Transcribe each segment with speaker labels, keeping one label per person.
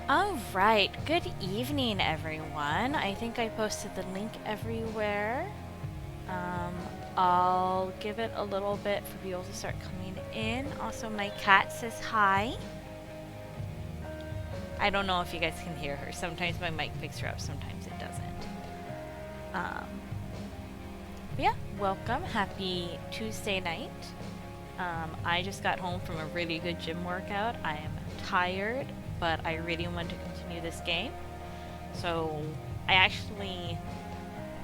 Speaker 1: All right, good evening, everyone. I think I posted the link everywhere. Um, I'll give it a little bit for people to start coming in. Also, my cat says hi. I don't know if you guys can hear her. Sometimes my mic picks her up, sometimes it doesn't. But yeah, welcome. Happy Tuesday night. I just got home from a really good gym workout. I am tired, but I really want to continue this game. So I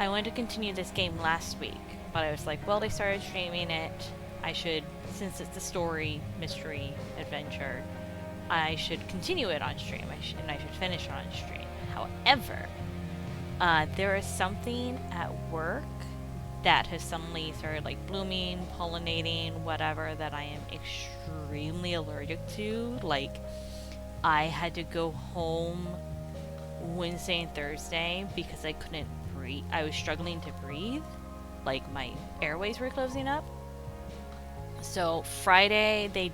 Speaker 1: wanted to continue this game last week, but I was like, well, they started streaming it. I should, since it's a story, mystery, adventure, I should continue it on stream. I should finish it on stream. However, there is something at work that has suddenly started like blooming, pollinating, whatever, that I am extremely allergic to. Like, I had to go home Wednesday and Thursday because I couldn't breathe. I was struggling to breathe. Like, my airways were closing up. So Friday they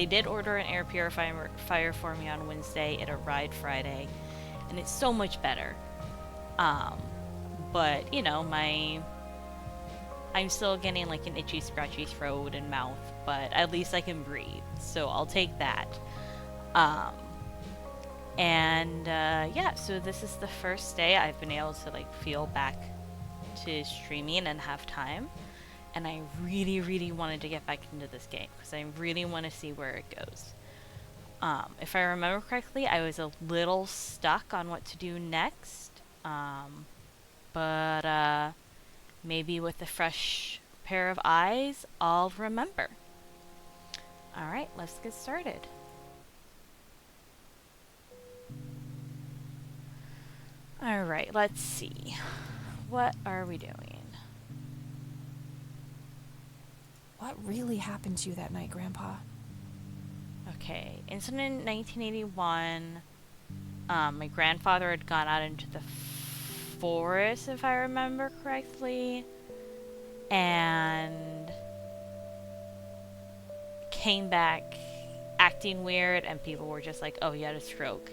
Speaker 1: did order an air purifier for me on Wednesday. It arrived Friday, and it's so much better. But you know, I'm still getting like an itchy, scratchy throat and mouth, but at least I can breathe. So I'll take that. Yeah, so this is the first day I've been able to like feel back to streaming and have time. And I really, really wanted to get back into this game because I really want to see where it goes. If I remember correctly, I was a little stuck on what to do next. But maybe with a fresh pair of eyes, I'll remember. Alright, let's get started. Alright, let's see. What are we doing?
Speaker 2: What really happened to you that night, Grandpa?
Speaker 1: Okay, incident in 1981. My grandfather had gone out into the forest, if I remember correctly, and came back acting weird, and people were just like, oh, he had a stroke.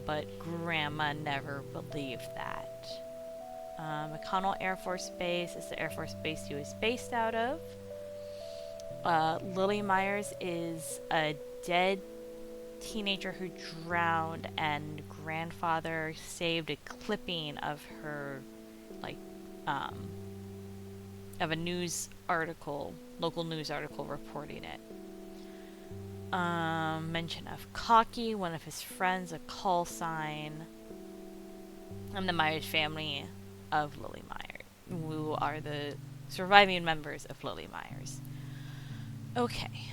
Speaker 1: But Grandma never believed that. McConnell Air Force Base is the Air Force Base he was based out of. Lily Myers is a dead teenager who drowned, and grandfather saved a clipping of her, like, of a news article, local news article reporting it. Mention of Cocky, one of his friends, a call sign, and the Myers family of Lily Myers, who are the surviving members of Lily Myers. Okay.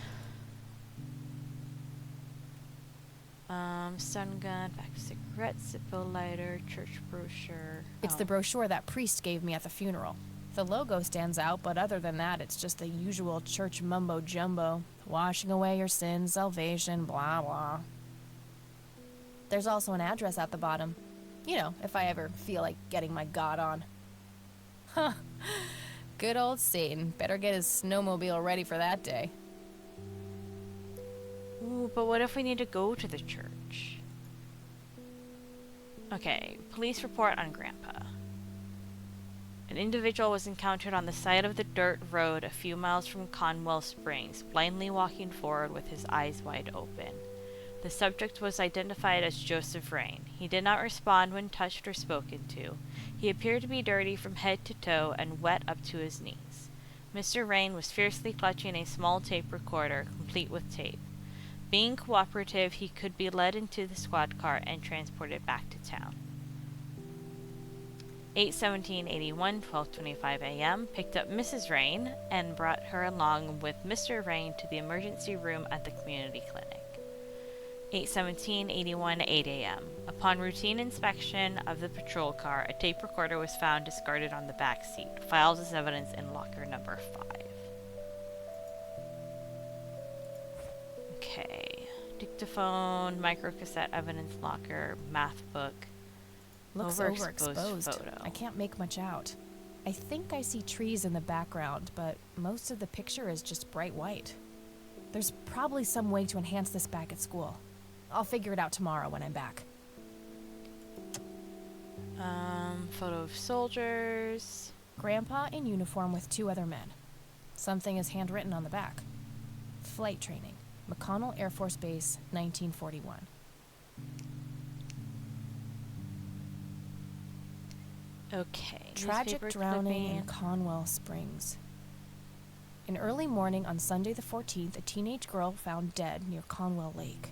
Speaker 1: Stun gun, pack of cigarettes, Zippo lighter, church brochure.
Speaker 2: It's the brochure that priest gave me at the funeral. The logo stands out, but other than that, it's just the usual church mumbo-jumbo. Washing away your sins, salvation, blah, blah. There's also an address at the bottom. You know, if I ever feel like getting my God on. Huh. Good old Satan. Better get his snowmobile ready for that day.
Speaker 1: Ooh, but what if we need to go to the church? Okay, police report on Grandpa. An individual was encountered on the side of the dirt road a few miles from Conwell Springs, blindly walking forward with his eyes wide open. The subject was identified as Joseph Rain. He did not respond when touched or spoken to. He appeared to be dirty from head to toe and wet up to his knees. Mr. Rain was fiercely clutching a small tape recorder, complete with tape. Being cooperative, he could be led into the squad car and transported back to town. 8/17/81, 12:25 a.m., picked up Mrs. Rain and brought her along with Mr. Rain to the emergency room at the community clinic. 8/17/81, 8 a.m. Upon routine inspection of the patrol car, a tape recorder was found discarded on the back seat, filed as evidence in locker number 5. Okay. Dictaphone, microcassette evidence locker, math book.
Speaker 2: Looks overexposed.
Speaker 1: Photo.
Speaker 2: I can't make much out. I think I see trees in the background, but most of the picture is just bright white. There's probably some way to enhance this back at school. I'll figure it out tomorrow when I'm back.
Speaker 1: Photo of soldiers.
Speaker 2: Grandpa in uniform with 2 other men. Something is handwritten on the back. Flight training. McConnell Air Force Base, 1941.
Speaker 1: Okay.
Speaker 2: Tragic
Speaker 1: newspaper
Speaker 2: drowning in
Speaker 1: clipping.
Speaker 2: Conwell Springs. In early morning on Sunday the 14th, a teenage girl found dead near Conwell Lake.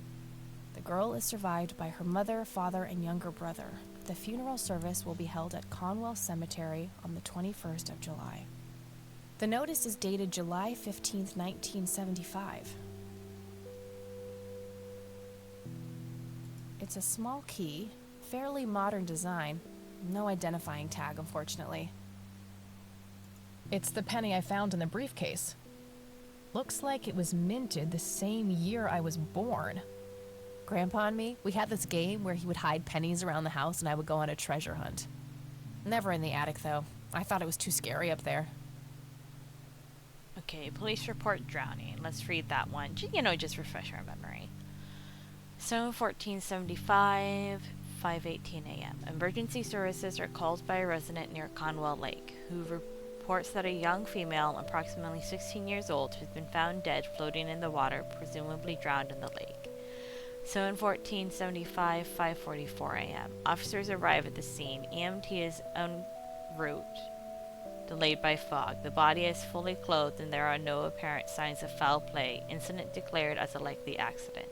Speaker 2: The girl is survived by her mother, father, and younger brother. The funeral service will be held at Conwell Cemetery on the 21st of July. The notice is dated July 15th, 1975. It's a small key, fairly modern design. No identifying tag, unfortunately. It's the penny I found in the briefcase. Looks like it was minted the same year I was born. Grandpa and me, we had this game where he would hide pennies around the house and I would go on a treasure hunt. Never in the attic, though. I thought it was too scary up there.
Speaker 1: Okay, police report drowning. Let's read that one. Just refresh our memory. So 1475, 5:18 a.m. Emergency services are called by a resident near Conwell Lake, who reports that a young female, approximately 16 years old, has been found dead floating in the water, presumably drowned in the lake. So in 1475, 5:44 a.m. Officers arrive at the scene. EMT is en route, delayed by fog. The body is fully clothed and there are no apparent signs of foul play. Incident declared as a likely accident.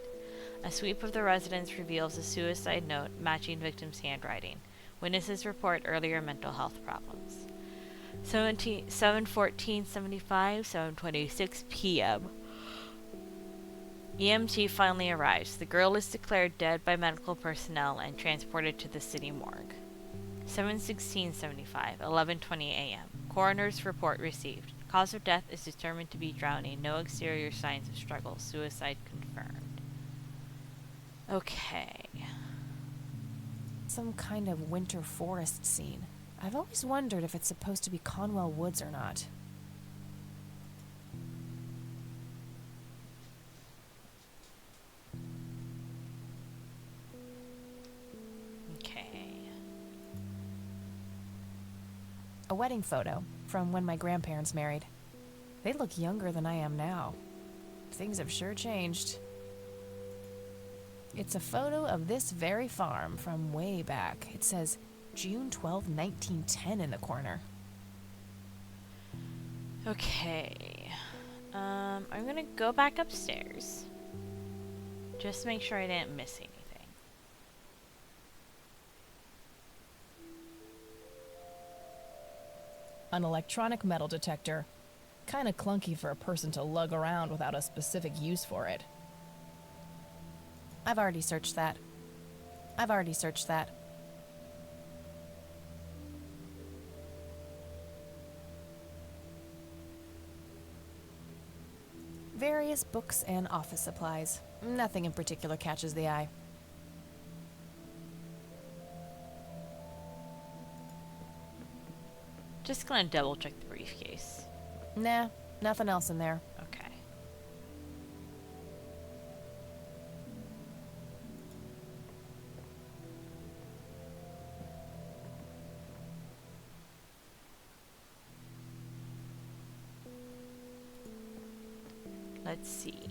Speaker 1: A sweep of the residence reveals a suicide note matching victim's handwriting. Witnesses report earlier mental health problems. 7:14:75, 7:26 p.m. EMT finally arrives. The girl is declared dead by medical personnel and transported to the city morgue. 7:16:75, 11:20 a.m. Coroner's report received. Cause of death is determined to be drowning. No exterior signs of struggle. Suicide confirmed. Okay.
Speaker 2: Some kind of winter forest scene. I've always wondered if it's supposed to be Conwell Woods or not.
Speaker 1: Okay.
Speaker 2: A wedding photo from when my grandparents married. They look younger than I am now. Things have sure changed. It's a photo of this very farm from way back. It says June 12, 1910 in the corner.
Speaker 1: Okay. I'm gonna go back upstairs. Just make sure I didn't miss anything.
Speaker 2: An electronic metal detector. Kinda clunky for a person to lug around without a specific use for it. I've already searched that. Various books and office supplies. Nothing in particular catches the eye.
Speaker 1: Just gonna double check the briefcase.
Speaker 2: Nah, nothing else in there.
Speaker 1: Okay. Let's see.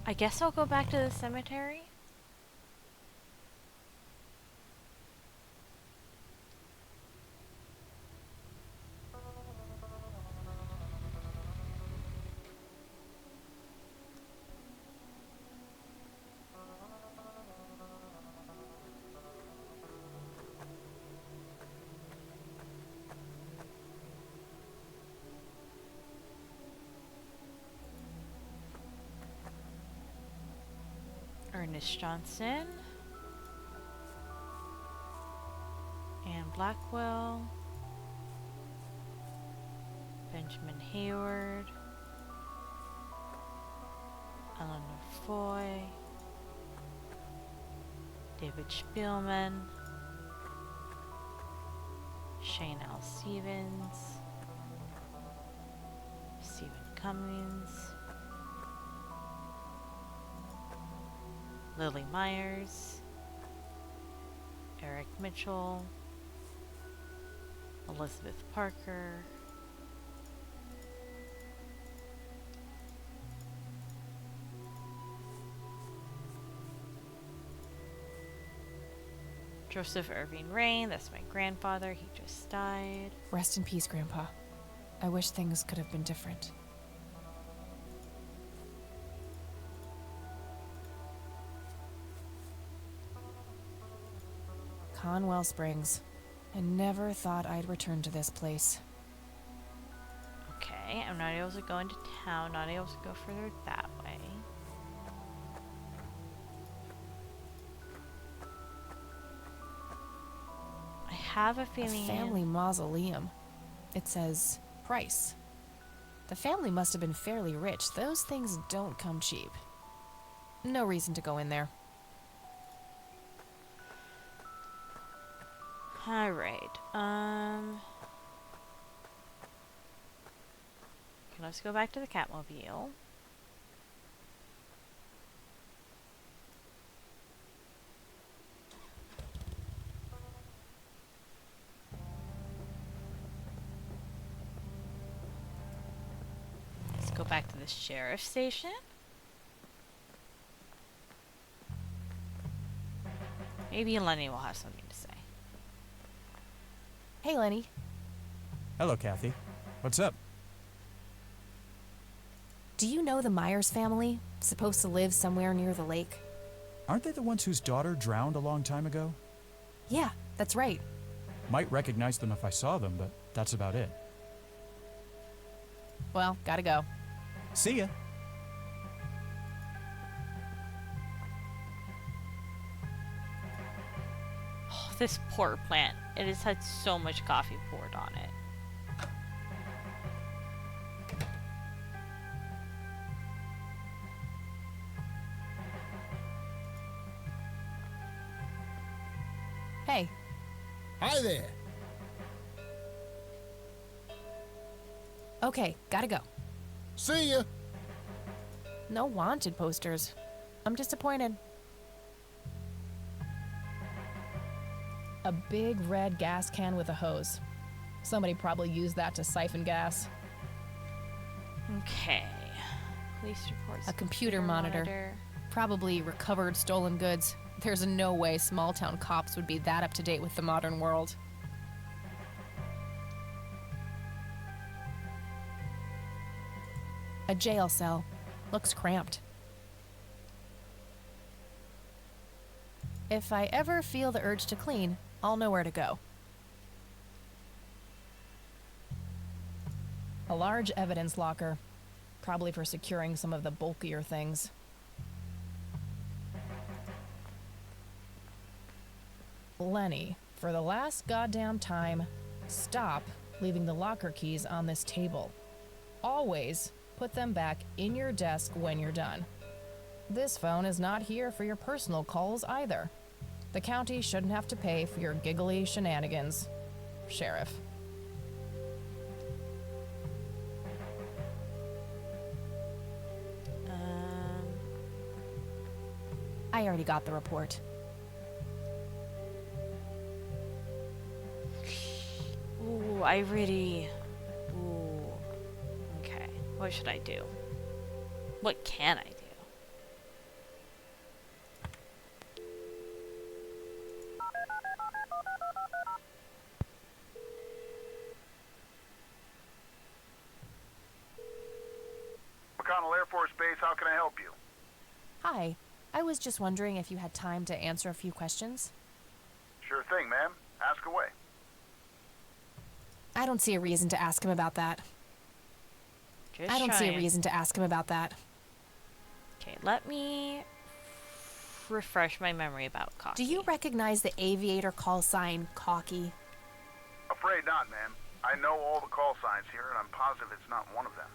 Speaker 1: I guess I'll go back to the cemetery. Ernest Johnson and Blackwell. Benjamin Hayward, Eleanor Foy, David Spielman, Shane L. Stevens, Stephen Cummings, Lily Myers, Eric Mitchell, Elizabeth Parker, Joseph Irving Rain, that's my grandfather, he just died.
Speaker 2: Rest in peace, Grandpa. I wish things could have been different. Conwell Springs. I never thought I'd return to this place.
Speaker 1: Okay, I'm not able to go into town, not able to go further that way. I have a feeling...
Speaker 2: A family mausoleum. It says, price. The family must have been fairly rich. Those things don't come cheap. No reason to go in there.
Speaker 1: Alright, okay, let's go back to the Catmobile. Let's go back to the sheriff's station. Maybe Lenny will have something to say.
Speaker 2: Hey, Lenny.
Speaker 3: Hello, Kathy. What's up?
Speaker 2: Do you know the Myers family? Supposed to live somewhere near the lake?
Speaker 3: Aren't they the ones whose daughter drowned a long time ago?
Speaker 2: Yeah, that's right.
Speaker 3: Might recognize them if I saw them, but that's about it.
Speaker 2: Well, gotta go.
Speaker 3: See ya.
Speaker 1: Oh, this poor plant. It has had so much coffee poured on it.
Speaker 2: Hey.
Speaker 4: Hi there.
Speaker 2: Okay, gotta go.
Speaker 4: See ya.
Speaker 2: No wanted posters. I'm disappointed. A big red gas can with a hose. Somebody probably used that to siphon gas.
Speaker 1: Okay. Police reports.
Speaker 2: A computer monitor. Probably recovered stolen goods. There's no way small-town cops would be that up to date with the modern world. A jail cell. Looks cramped. If I ever feel the urge to clean, I'll know where to go. A large evidence locker. Probably for securing some of the bulkier things. Lenny, for the last goddamn time, stop leaving the locker keys on this table. Always put them back in your desk when you're done. This phone is not here for your personal calls either. The county shouldn't have to pay for your giggly shenanigans. Sheriff. I already got the report.
Speaker 1: Ooh, I really... Ooh. Okay. What should I do? What can I do?
Speaker 5: McConnell Air Force Base, how can I help you?
Speaker 2: Hi. I was just wondering if you had time to answer a few questions.
Speaker 5: Sure thing, ma'am. Ask away.
Speaker 2: I don't see a reason to ask him about that.
Speaker 1: Just
Speaker 2: I don't see a
Speaker 1: trying.
Speaker 2: reason to ask him about that.
Speaker 1: Okay, let me refresh my memory about coffee.
Speaker 2: Do you recognize the aviator call sign Cocky?
Speaker 5: Afraid not, ma'am. I know all the call signs here, and I'm positive it's not one of them.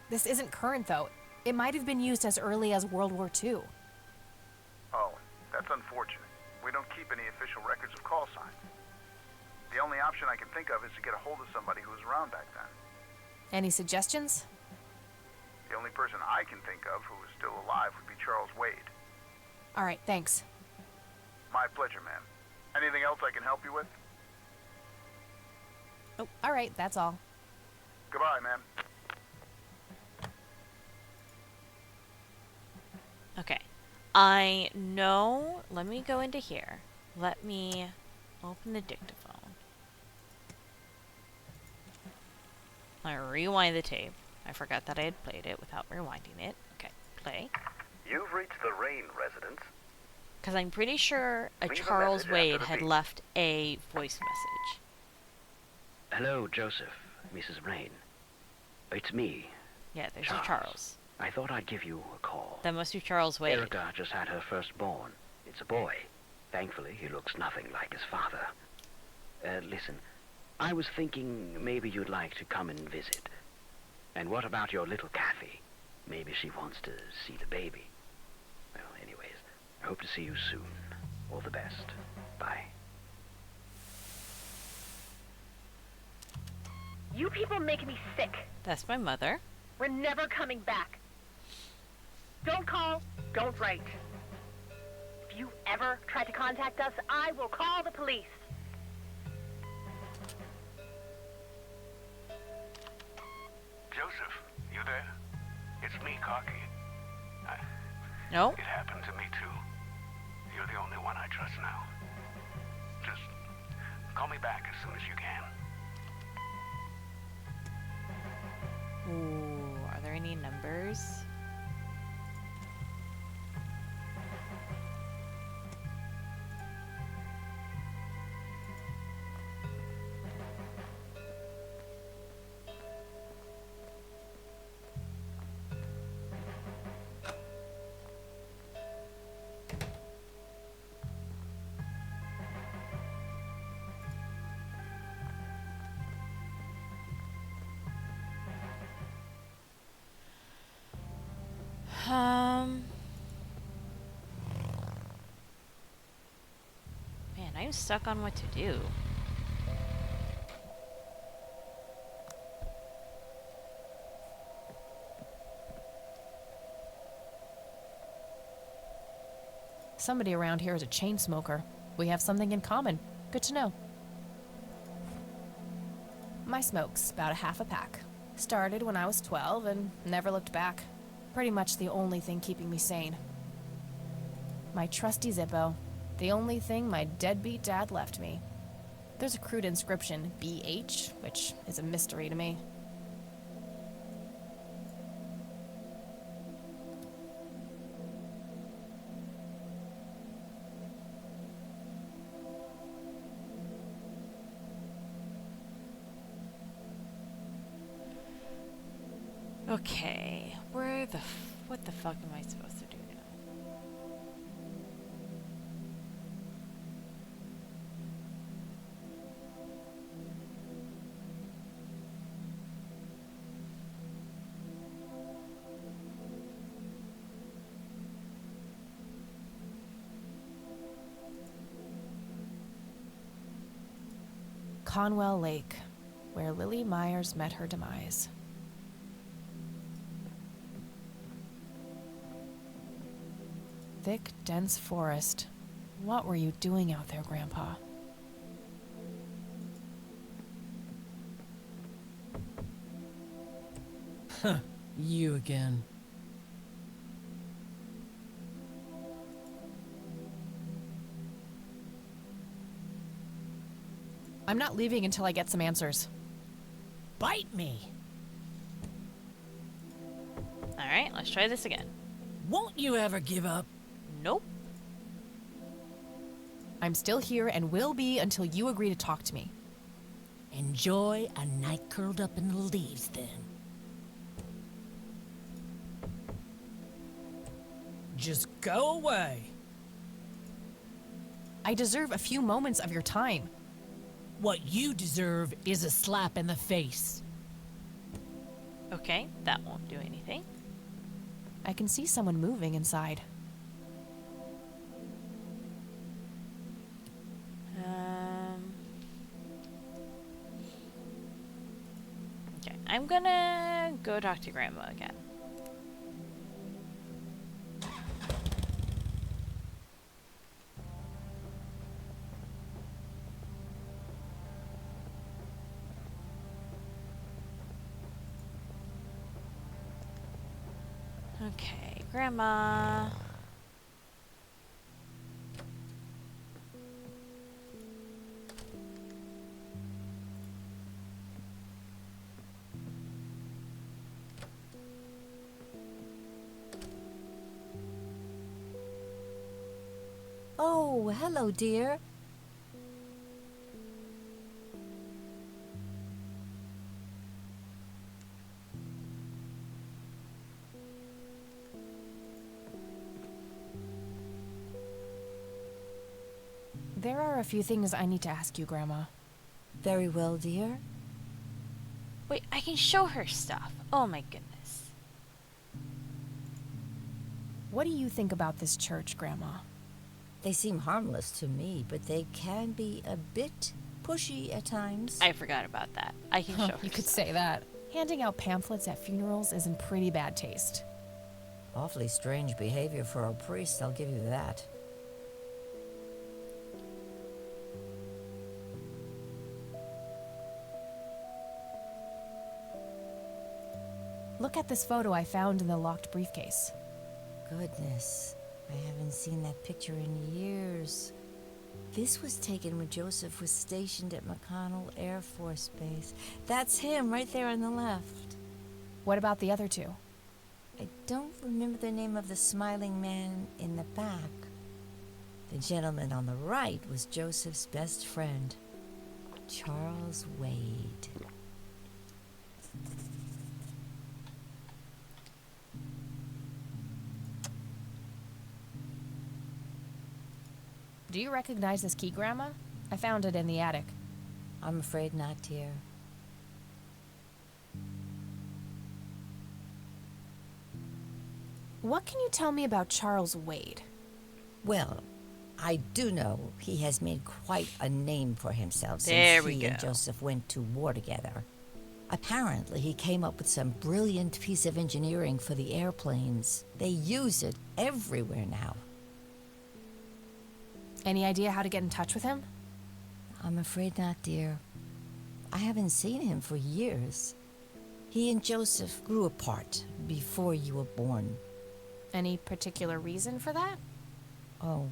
Speaker 2: This isn't current, though. It might have been used as early as World War II.
Speaker 5: Oh, that's unfortunate. We don't keep any official records of call signs. The only option I can think of is to get a hold of somebody who was around back then.
Speaker 2: Any suggestions?
Speaker 5: The only person I can think of who is still alive would be Charles Wade.
Speaker 2: All right, thanks.
Speaker 5: My pleasure, ma'am. Anything else I can help you with?
Speaker 2: Oh, all right, that's all.
Speaker 5: Goodbye, ma'am.
Speaker 1: Okay. I know. Let me go into here. Let me open the dictaphone. I rewind the tape. I forgot that I had played it without rewinding it. Okay, play.
Speaker 6: You've reached the Rain residence.
Speaker 1: Because I'm pretty sure a
Speaker 6: Leave a
Speaker 1: Charles
Speaker 6: message
Speaker 1: Wade
Speaker 6: after the
Speaker 1: had
Speaker 6: beep.
Speaker 1: left a voice message.
Speaker 6: Hello, Joseph, Mrs. Rain. It's me.
Speaker 1: Yeah, there's
Speaker 6: Charles.
Speaker 1: a Charles.
Speaker 6: I thought I'd give you a call.
Speaker 1: That must be Charles Wade.
Speaker 6: Erica just had her firstborn. It's a boy. Thankfully, he looks nothing like his father. Listen, I was thinking maybe you'd like to come and visit. And what about your little Kathy? Maybe she wants to see the baby. Well, anyways, I hope to see you soon. All the best. Bye.
Speaker 7: You people make me sick.
Speaker 1: That's my mother.
Speaker 7: We're never coming back. Don't call, don't write. If you ever try to contact us, I will call the police.
Speaker 8: Joseph, you there? It's me, Cocky.
Speaker 1: No?
Speaker 8: It happened to me too. You're the only one I trust now. Just call me back as soon as you can.
Speaker 1: Ooh, are there any numbers? Man, I'm stuck on what to do.
Speaker 2: Somebody around here is a chain smoker. We have something in common. Good to know. My smoke's about a half a pack. Started when I was 12 and never looked back. Pretty much the only thing keeping me sane. My trusty Zippo. The only thing my deadbeat dad left me. There's a crude inscription, BH, which is a mystery to me.
Speaker 1: Okay, what the fuck am I supposed to do now?
Speaker 2: Conwell Lake, where Lily Myers met her demise. Thick, dense forest. What were you doing out there, Grandpa?
Speaker 9: You again.
Speaker 2: I'm not leaving until I get some answers.
Speaker 9: Bite me.
Speaker 1: Alright, let's try this again.
Speaker 9: Won't you ever give up?
Speaker 1: Nope.
Speaker 2: I'm still here and will be until you agree to talk to me.
Speaker 9: Enjoy a night curled up in the leaves, then. Just go away.
Speaker 2: I deserve a few moments of your time.
Speaker 9: What you deserve is a slap in the face.
Speaker 1: Okay, that won't do anything.
Speaker 2: I can see someone moving inside.
Speaker 1: Okay, I'm gonna go talk to Grandma again. Okay, Grandma.
Speaker 10: Oh, hello, dear.
Speaker 2: There are a few things I need to ask you, Grandma.
Speaker 10: Very well, dear.
Speaker 1: Wait, I can show her stuff. Oh my goodness.
Speaker 2: What do you think about this church, Grandma?
Speaker 10: They seem harmless to me, but they can be a bit pushy at times.
Speaker 1: I forgot about that. I can show her
Speaker 2: You could
Speaker 1: stuff.
Speaker 2: say that. Handing out pamphlets at funerals is in pretty bad taste.
Speaker 10: Awfully strange behavior for a priest, I'll give you that.
Speaker 2: Look at this photo I found in the locked briefcase.
Speaker 10: Goodness, I haven't seen that picture in years. This was taken when Joseph was stationed at McConnell Air Force Base. That's him right there on the left.
Speaker 2: What about the other two?
Speaker 10: I don't remember the name of the smiling man in the back. The gentleman on the right was Joseph's best friend, Charles Wade.
Speaker 2: Do you recognize this key, Grandma? I found it in the attic.
Speaker 10: I'm afraid not, dear.
Speaker 2: What can you tell me about Charles Wade?
Speaker 10: Well, I do know he has made quite a name for himself
Speaker 1: There
Speaker 10: since
Speaker 1: we
Speaker 10: he
Speaker 1: go.
Speaker 10: and Joseph went to war together. Apparently, he came up with some brilliant piece of engineering for the airplanes. They use it everywhere now.
Speaker 2: Any idea how to get in touch with him?
Speaker 10: I'm afraid not, dear. I haven't seen him for years. He and Joseph grew apart before you were born.
Speaker 2: Any particular reason for that?
Speaker 10: Oh,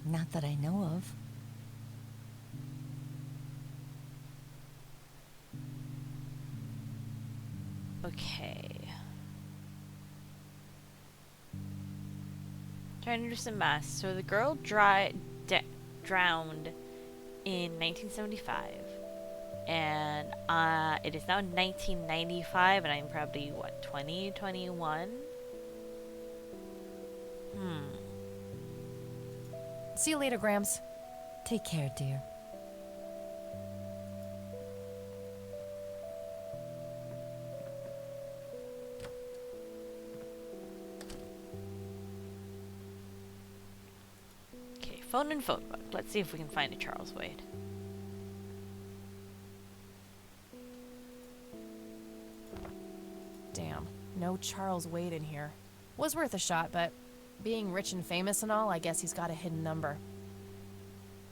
Speaker 10: not that I know of.
Speaker 1: Okay. Trying to do some math. So the girl drowned in 1975. And it is now 1995, and I'm probably, what, 20, 21?
Speaker 2: See you later, Grams.
Speaker 10: Take care, dear.
Speaker 1: Okay, phone and phone book. Let's see if we can find a Charles Wade.
Speaker 2: Damn, no Charles Wade in here. Was worth a shot, but being rich and famous and all, I guess he's got a hidden number.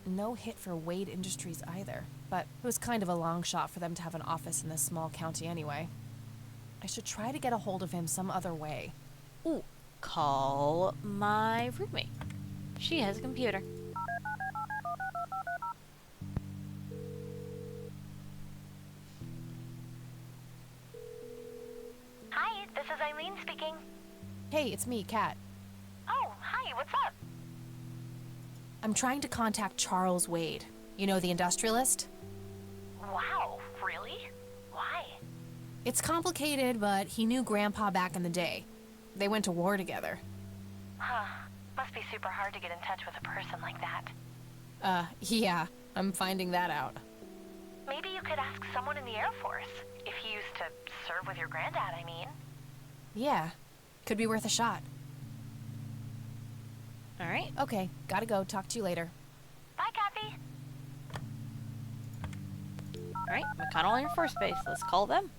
Speaker 2: No hit for Wade Industries either, but it was kind of a long shot for them to have an office in this small county anyway. I should try to get a hold of him some other way.
Speaker 1: Ooh, call my roommate. She has a computer.
Speaker 7: Hi, this is Eileen speaking.
Speaker 2: Hey, it's me, Kat.
Speaker 7: Oh, hi, what's up?
Speaker 2: I'm trying to contact Charles Wade. You know, the industrialist?
Speaker 7: Wow, really? Why?
Speaker 2: It's complicated, but he knew Grandpa back in the day. They went to war together.
Speaker 7: Huh. Must be super hard to get in touch with a person like that.
Speaker 2: Yeah. I'm finding that out.
Speaker 7: Maybe you could ask someone in the Air Force. If he used to serve with your granddad, I mean.
Speaker 2: Yeah, could be worth a shot.
Speaker 1: Alright.
Speaker 2: Okay, gotta go. Talk to you later.
Speaker 7: Bye, Kathy.
Speaker 1: Alright, McConnell Air Force Base. Let's call them.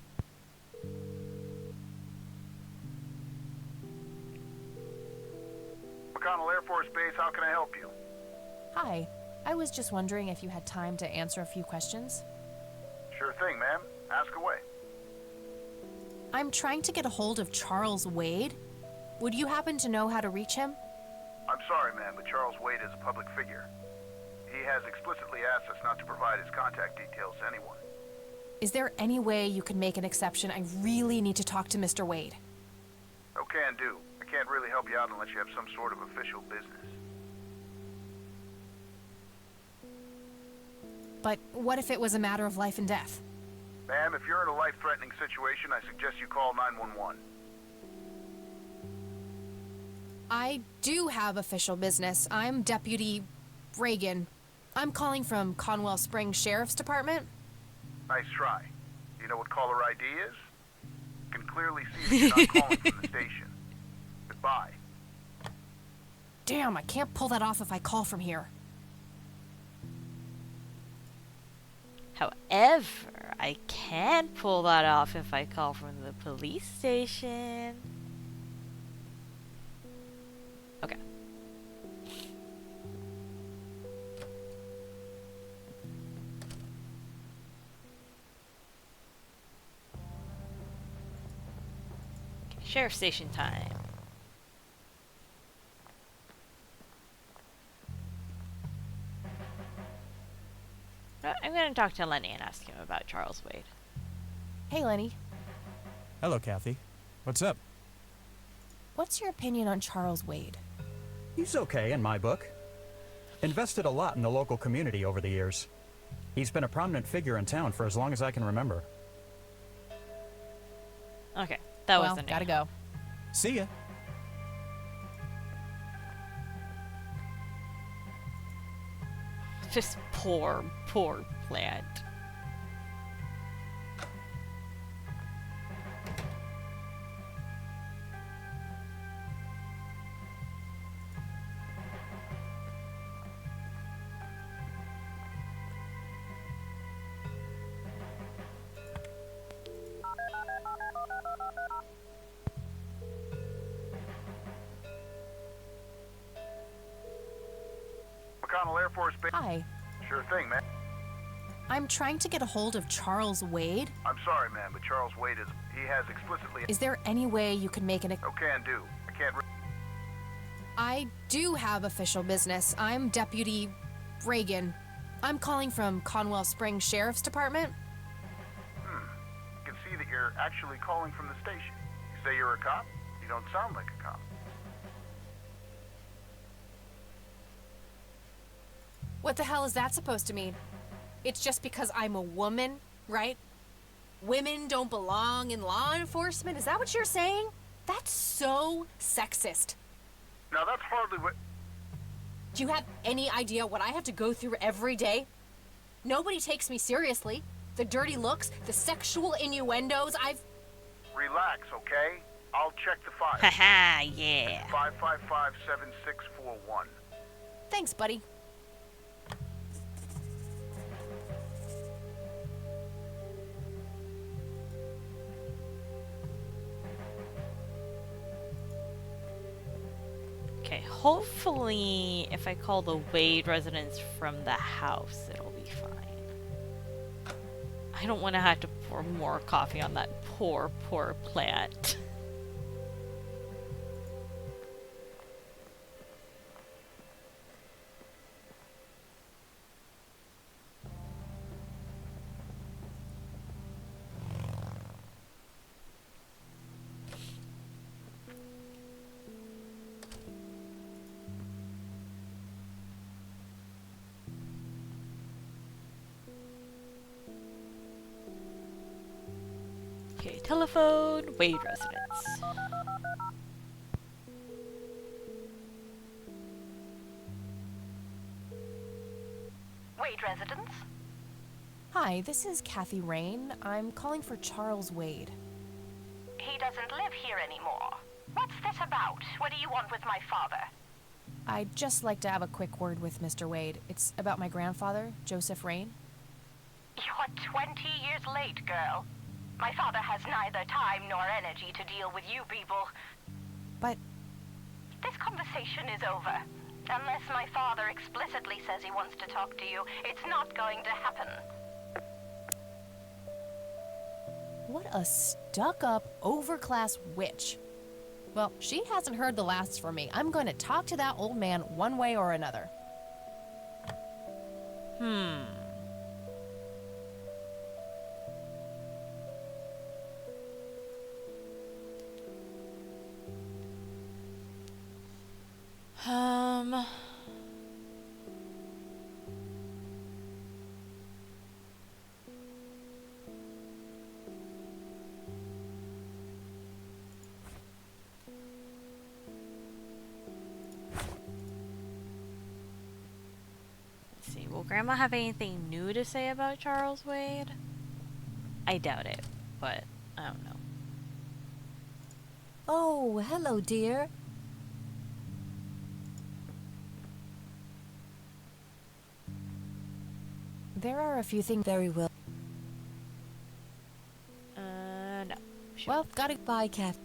Speaker 5: McConnell Air Force Base, how can I help you?
Speaker 2: Hi. I was just wondering if you had time to answer a few questions.
Speaker 5: Sure thing, ma'am. Ask away.
Speaker 2: I'm trying to get a hold of Charles Wade. Would you happen to know how to reach him?
Speaker 5: I'm sorry, ma'am, but Charles Wade is a public figure. He has explicitly asked us not to provide his contact details to anyone.
Speaker 2: Is there any way you could make an exception? I really need to talk to Mr. Wade.
Speaker 5: Oh, can do. I can't really help you out unless you have some sort of official business.
Speaker 2: But what if it was a matter of life and death?
Speaker 5: Ma'am, if you're in a life-threatening situation, I suggest you call 911.
Speaker 2: I do have official business. I'm Deputy Reagan. I'm calling from Conwell Springs Sheriff's Department.
Speaker 5: Nice try. Do you know what caller ID is? You can clearly see that you're not calling from the station. Goodbye.
Speaker 2: Damn, I can't pull that off if I call from here.
Speaker 1: However, I can pull that off if I call from the police station. Okay. Sheriff station time. I'm going to talk to Lenny and ask him about Charles Wade.
Speaker 2: Hey, Lenny.
Speaker 3: Hello, Kathy. What's up?
Speaker 2: What's your opinion on Charles Wade?
Speaker 11: He's okay in my book. Invested a lot in the local community over the years. He's been a prominent figure in town for as long as I can remember.
Speaker 1: Okay, that was
Speaker 2: Well,
Speaker 1: the name.
Speaker 2: gotta go.
Speaker 3: See ya.
Speaker 1: Just poor plant.
Speaker 5: McConnell Air Force Base.
Speaker 2: Hi.
Speaker 5: Sure thing, ma'am.
Speaker 2: I'm trying to get a hold of Charles Wade.
Speaker 5: I'm sorry, ma'am, but Charles Wade he has explicitly...
Speaker 2: Is there any way you could make an...
Speaker 5: Oh, can do. I can't...
Speaker 2: I do have official business. I'm Deputy Reagan. I'm calling from Conwell Springs Sheriff's Department.
Speaker 5: You can see that you're actually calling from the station. You say you're a cop? You don't sound like a cop.
Speaker 2: What the hell is that supposed to mean? It's just because I'm a woman, right? Women don't belong in law enforcement? Is that what you're saying? That's so sexist.
Speaker 5: Now, that's hardly what...
Speaker 2: Do you have any idea what I have to go through every day? Nobody takes me seriously. The dirty looks, the sexual innuendos,
Speaker 5: Relax, okay? I'll check the file.
Speaker 1: Haha, yeah.
Speaker 5: 555-7641.
Speaker 2: Thanks, buddy.
Speaker 1: Okay, hopefully if I call the Wade residence from the house, it'll be fine. I don't want to have to pour more coffee on that poor plant. Okay, telephone, Wade residence.
Speaker 7: Wade residence.
Speaker 2: Hi, this is Kathy Rain. I'm calling for Charles Wade.
Speaker 7: He doesn't live here anymore. What's this about? What do you want with my father?
Speaker 2: I'd just like to have a quick word with Mr. Wade. It's about my grandfather, Joseph Rain.
Speaker 7: You're 20 years late, girl. My father has neither time nor energy to deal with you people.
Speaker 2: But
Speaker 7: this conversation is over. Unless my father explicitly says he wants to talk to you, it's not going to happen.
Speaker 2: what a stuck-up, overclass witch. Well, she hasn't heard the last from me. I'm going to talk to that old man one way or another.
Speaker 1: Let's see, will Grandma have anything new to say about Charles Wade? I doubt it, but I don't know.
Speaker 10: Oh, hello, dear.
Speaker 2: There are a few things.
Speaker 10: Very well.
Speaker 1: No. Sure.
Speaker 2: Well, gotta.
Speaker 10: Bye, Kath.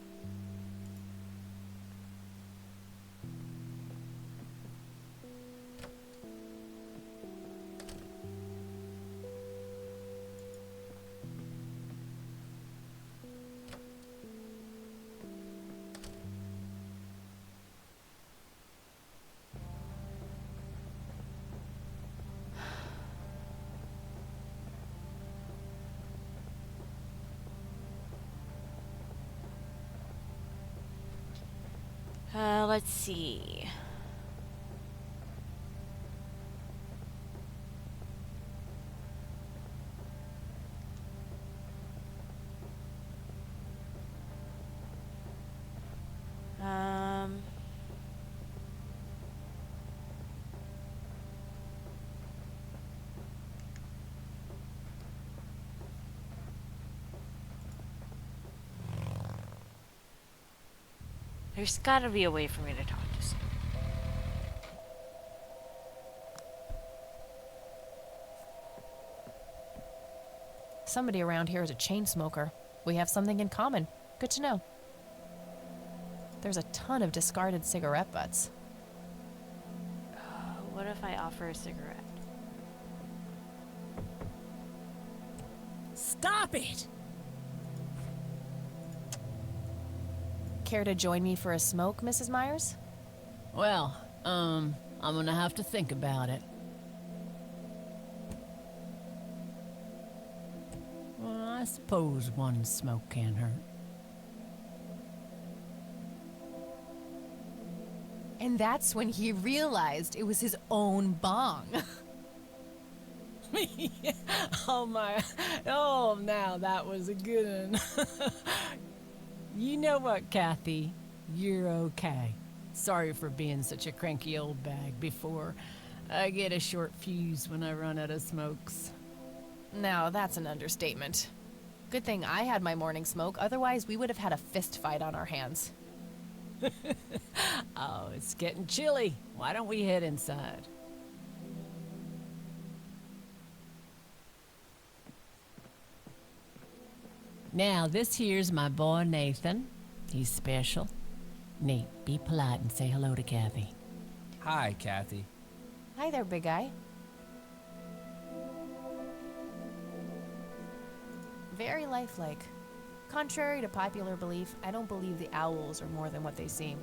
Speaker 1: Let's see. There's gotta be a way for me to talk to someone.
Speaker 2: Somebody around here is a chain smoker. We have something in common. Good to know. There's a ton of discarded cigarette butts.
Speaker 1: What if I offer a cigarette?
Speaker 9: Stop it!
Speaker 2: Care to join me for a smoke, Mrs. Myers?
Speaker 9: Well, I'm gonna have to think about it. Well, I suppose one smoke can't hurt.
Speaker 2: And that's when he realized it was his own bong.
Speaker 9: Oh my, oh now that was a good one. You know what, Kathy? You're okay. Sorry for being such a cranky old bag before. I get a short fuse when I run out of smokes.
Speaker 2: Now, that's an understatement. Good thing I had my morning smoke, otherwise we would have had a fist fight on our hands.
Speaker 9: Oh, it's getting chilly. Why don't we head inside? Now, this here's my boy Nathan. He's special. Nate, be polite and say hello to Kathy.
Speaker 12: Hi, Kathy.
Speaker 2: Hi there, big guy. Very lifelike. Contrary to popular belief, I don't believe the owls are more than what they seem.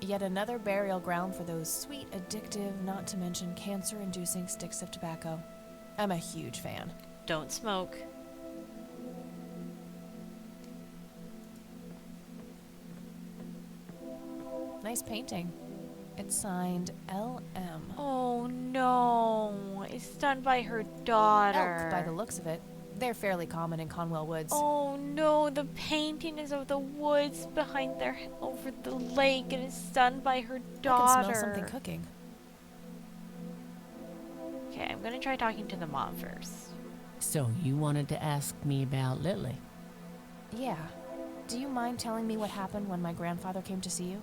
Speaker 2: Yet another burial ground for those sweet, addictive, not to mention cancer-inducing sticks of tobacco. I'm a huge fan.
Speaker 1: Don't smoke.
Speaker 2: Nice painting. It's signed L.M.
Speaker 1: Oh no, it's done by her daughter.
Speaker 2: Elk, by the looks of it. They're fairly common in Conwell Woods.
Speaker 1: Oh no, the painting is of the woods behind their over the lake, and it's done by her daughter.
Speaker 2: I can smell something cooking.
Speaker 1: Okay, I'm gonna try talking to the mom first.
Speaker 9: So you wanted to ask me about Lily?
Speaker 2: Yeah. Do you mind telling me what happened when my grandfather came to see you?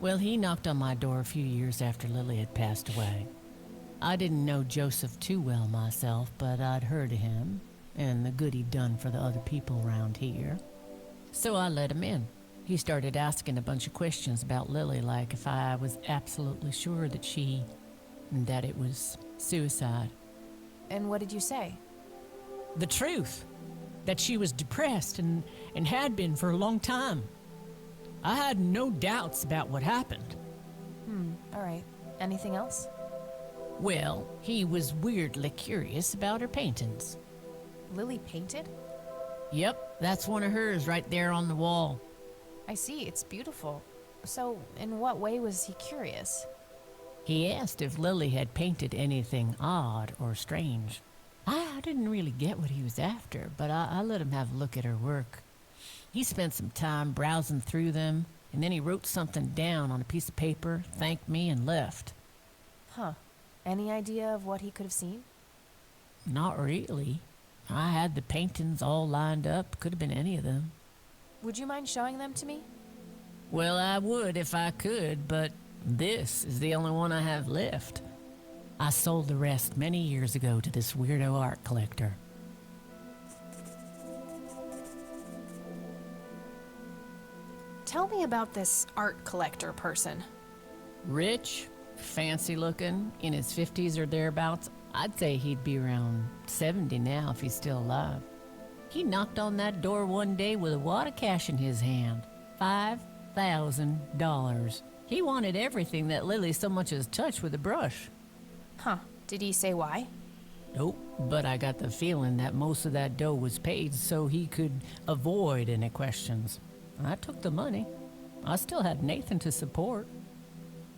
Speaker 9: Well, he knocked on my door a few years after Lily had passed away. I didn't know Joseph too well myself, but I'd heard of him and the good he'd done for the other people around here. So I let him in. He started asking a bunch of questions about Lily, like if I was absolutely sure that it was suicide.
Speaker 2: And what did you say?
Speaker 9: The truth. That she was depressed and had been for a long time. I had no doubts about what happened.
Speaker 2: All right. Anything else?
Speaker 9: Well, he was weirdly curious about her paintings.
Speaker 2: Lily painted?
Speaker 9: Yep, that's one of hers right there on the wall.
Speaker 2: I see, it's beautiful. So, in what way was he curious?
Speaker 9: He asked if Lily had painted anything odd or strange. I didn't really get what he was after, but I let him have a look at her work. He spent some time browsing through them, and then he wrote something down on a piece of paper, thanked me, and left.
Speaker 2: Huh. Any idea of what he could have seen?
Speaker 9: Not really. I had the paintings all lined up. Could have been any of them.
Speaker 2: Would you mind showing them to me?
Speaker 9: Well, I would if I could, but this is the only one I have left. I sold the rest many years ago to this weirdo art collector.
Speaker 2: Tell me about this art collector person.
Speaker 9: Rich, fancy looking, in his 50s or thereabouts. I'd say he'd be around 70 now if he's still alive. He knocked on that door one day with a wad of cash in his hand. $5,000. He wanted everything that Lily so much as touched with a brush.
Speaker 2: Huh. Did he say why?
Speaker 9: Nope, but I got the feeling that most of that dough was paid so he could avoid any questions. I took the money. I still had Nathan to support.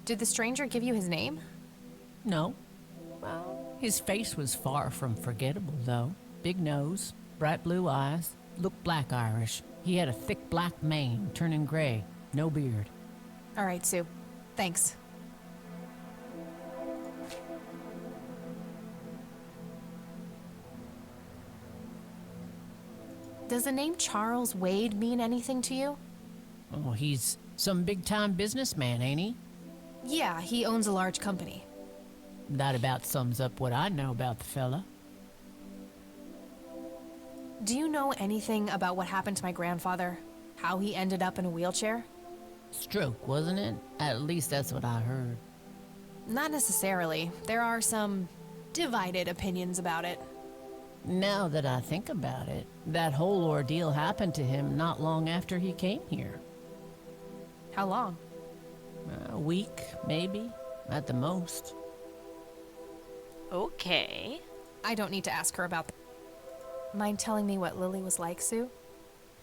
Speaker 2: Did the stranger give you his name?
Speaker 9: No. Well, his face was far from forgettable, though. Big nose, bright blue eyes, looked black Irish. He had a thick black mane, turning gray, no beard.
Speaker 2: All right, Sue. Thanks. Does the name Charles Wade mean anything to you?
Speaker 9: Oh, he's some big-time businessman, ain't he?
Speaker 2: Yeah, he owns a large company.
Speaker 9: That about sums up what I know about the fella.
Speaker 2: Do you know anything about what happened to my grandfather? How he ended up in a wheelchair?
Speaker 9: Stroke, wasn't it? At least that's what I heard.
Speaker 2: Not necessarily. There are some divided opinions about it.
Speaker 9: Now that I think about it, that whole ordeal happened to him not long after he came here.
Speaker 2: How long?
Speaker 9: A week, maybe, at the most.
Speaker 1: Okay.
Speaker 2: I don't need to ask her about that. Mind telling me what Lily was like, Sue?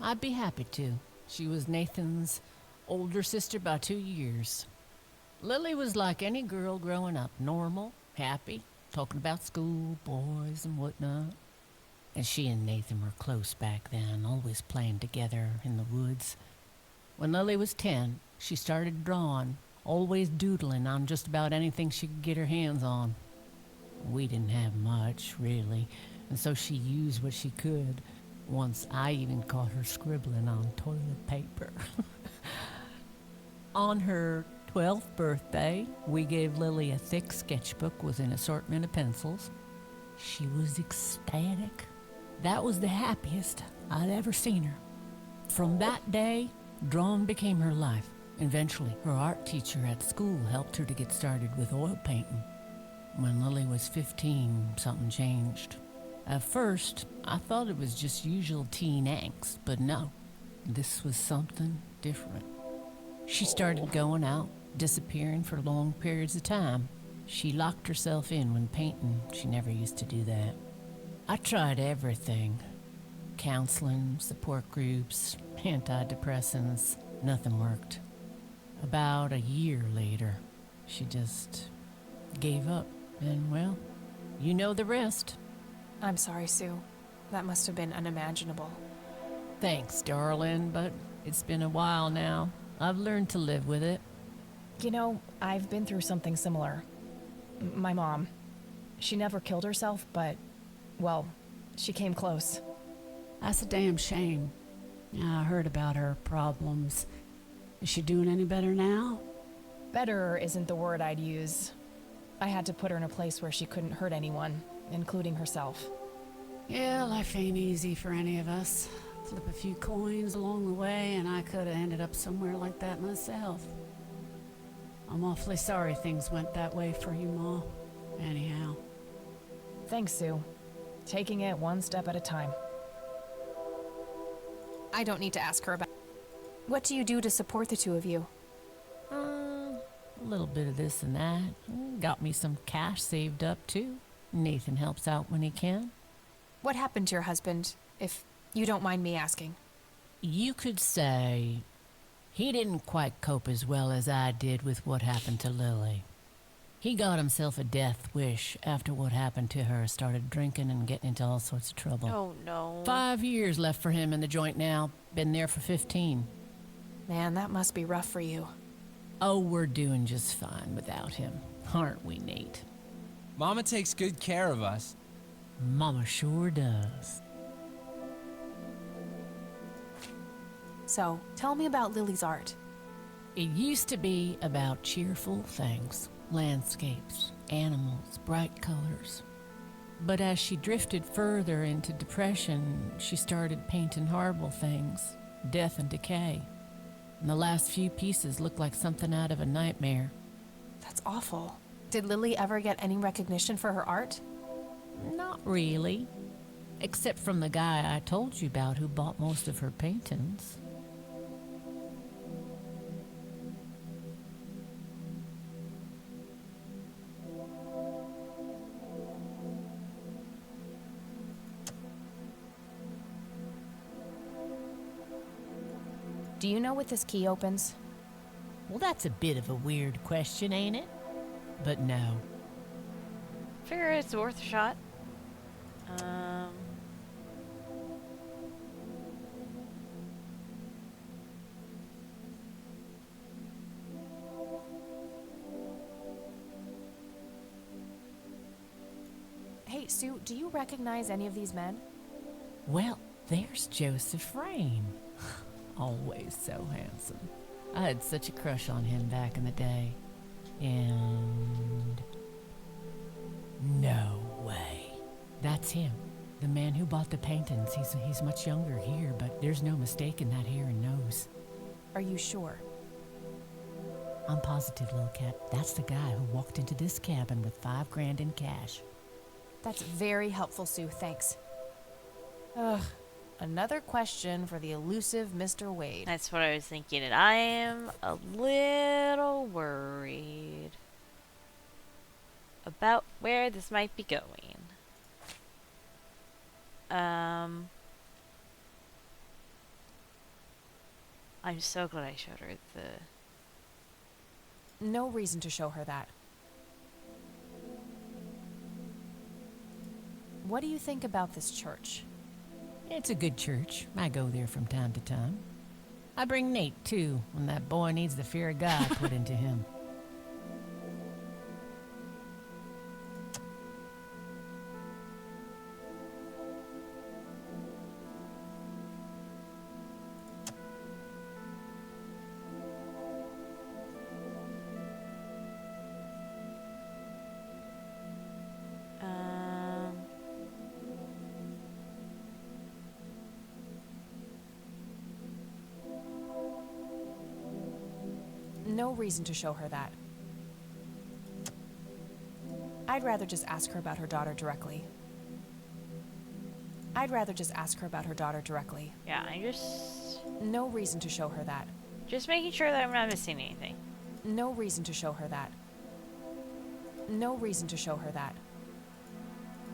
Speaker 9: I'd be happy to. She was Nathan's older sister by 2 years. Lily was like any girl growing up, normal, happy, talking about school, boys, and whatnot. And she and Nathan were close back then, always playing together in the woods. When Lily was 10, she started drawing, always doodling on just about anything she could get her hands on. We didn't have much, really, and so she used what she could. Once I even caught her scribbling on toilet paper. On her 12th birthday, we gave Lily a thick sketchbook with an assortment of pencils. She was ecstatic. That was the happiest I'd ever seen her. From that day, drawing became her life. Eventually, her art teacher at school helped her to get started with oil painting. When Lily was 15, something changed. At first, I thought it was just usual teen angst, but no, this was something different. She started going out, disappearing for long periods of time. She locked herself in when painting. She never used to do that. I tried everything. Counseling, support groups, antidepressants. Nothing worked. About a year later, she just gave up. And, well, you know the rest.
Speaker 2: I'm sorry, Sue. That must have been unimaginable.
Speaker 9: Thanks, darling, but it's been a while now. I've learned to live with it.
Speaker 2: You know, I've been through something similar. My mom. She never killed herself, but, well, she came close.
Speaker 13: That's a damn shame. Yeah, I heard about her problems. Is she doing any better now?
Speaker 2: Better isn't the word I'd use. I had to put her in a place where she couldn't hurt anyone, including herself.
Speaker 13: Yeah, life ain't easy for any of us. Flip a few coins along the way, and I could have ended up somewhere like that myself. I'm awfully sorry things went that way for you, Ma. Anyhow.
Speaker 2: Thanks, Sue. Taking it one step at a time. I don't need to ask her about... What do you do to support the two of you?
Speaker 9: A little bit of this and that. Got me some cash saved up, too. Nathan helps out when he can.
Speaker 2: What happened to your husband, if you don't mind me asking?
Speaker 9: You could say he didn't quite cope as well as I did with what happened to Lily. He got himself a death wish after what happened to her, started drinking and getting into all sorts of trouble.
Speaker 1: Oh, no.
Speaker 9: 5 years left for him in the joint now. Been there for 15.
Speaker 2: Man, that must be rough for you.
Speaker 9: Oh, we're doing just fine without him. Aren't we, Nate?
Speaker 12: Mama takes good care of us.
Speaker 9: Mama sure does.
Speaker 2: So, tell me about Lily's art.
Speaker 9: It used to be about cheerful things. Landscapes, animals, bright colors. But as she drifted further into depression, she started painting horrible things, death and decay. And the last few pieces look like something out of a nightmare.
Speaker 2: That's awful. Did Lily ever get any recognition for her art?
Speaker 9: Not really. Except from the guy I told you about who bought most of her paintings.
Speaker 2: Do you know what this key opens?
Speaker 9: Well, that's a bit of a weird question, ain't it? But no.
Speaker 1: Figure it's worth a shot.
Speaker 2: Hey, Sue, do you recognize any of these men?
Speaker 9: Well, there's Joseph Rain. Always so handsome. I had such a crush on him back in the day. And... no way. That's him. The man who bought the paintings. He's much younger here, but there's no mistaking that hair and nose.
Speaker 2: Are you sure?
Speaker 9: I'm positive, little cat. That's the guy who walked into this cabin with $5 grand in cash.
Speaker 2: That's very helpful, Sue. Thanks. Ugh. Another question for the elusive Mr. Wade.
Speaker 1: That's what I was thinking, and I am a little worried about where this might be going. I'm so glad I showed her the...
Speaker 2: No reason to show her that. What do you think about this church?
Speaker 9: It's a good church. I go there from time to time. I bring Nate, too, when that boy needs the fear of God put into him.
Speaker 2: No reason to show her that. I'd rather just ask her about her daughter directly.
Speaker 1: Yeah, I just...
Speaker 2: No reason to show her that.
Speaker 1: Just making sure that I'm not missing anything.
Speaker 2: No reason to show her that. No reason to show her that.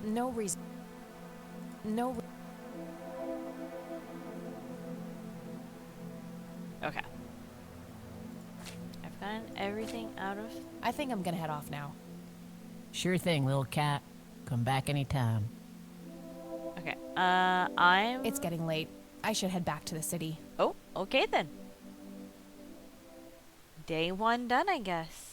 Speaker 2: No reason. No.
Speaker 1: Okay. I've gotten everything out of...
Speaker 2: I think I'm gonna head off now.
Speaker 9: Sure thing, little cat. Come back anytime.
Speaker 1: Okay.
Speaker 2: It's getting late. I should head back to the city.
Speaker 1: Oh, okay then. Day 1 done, I guess.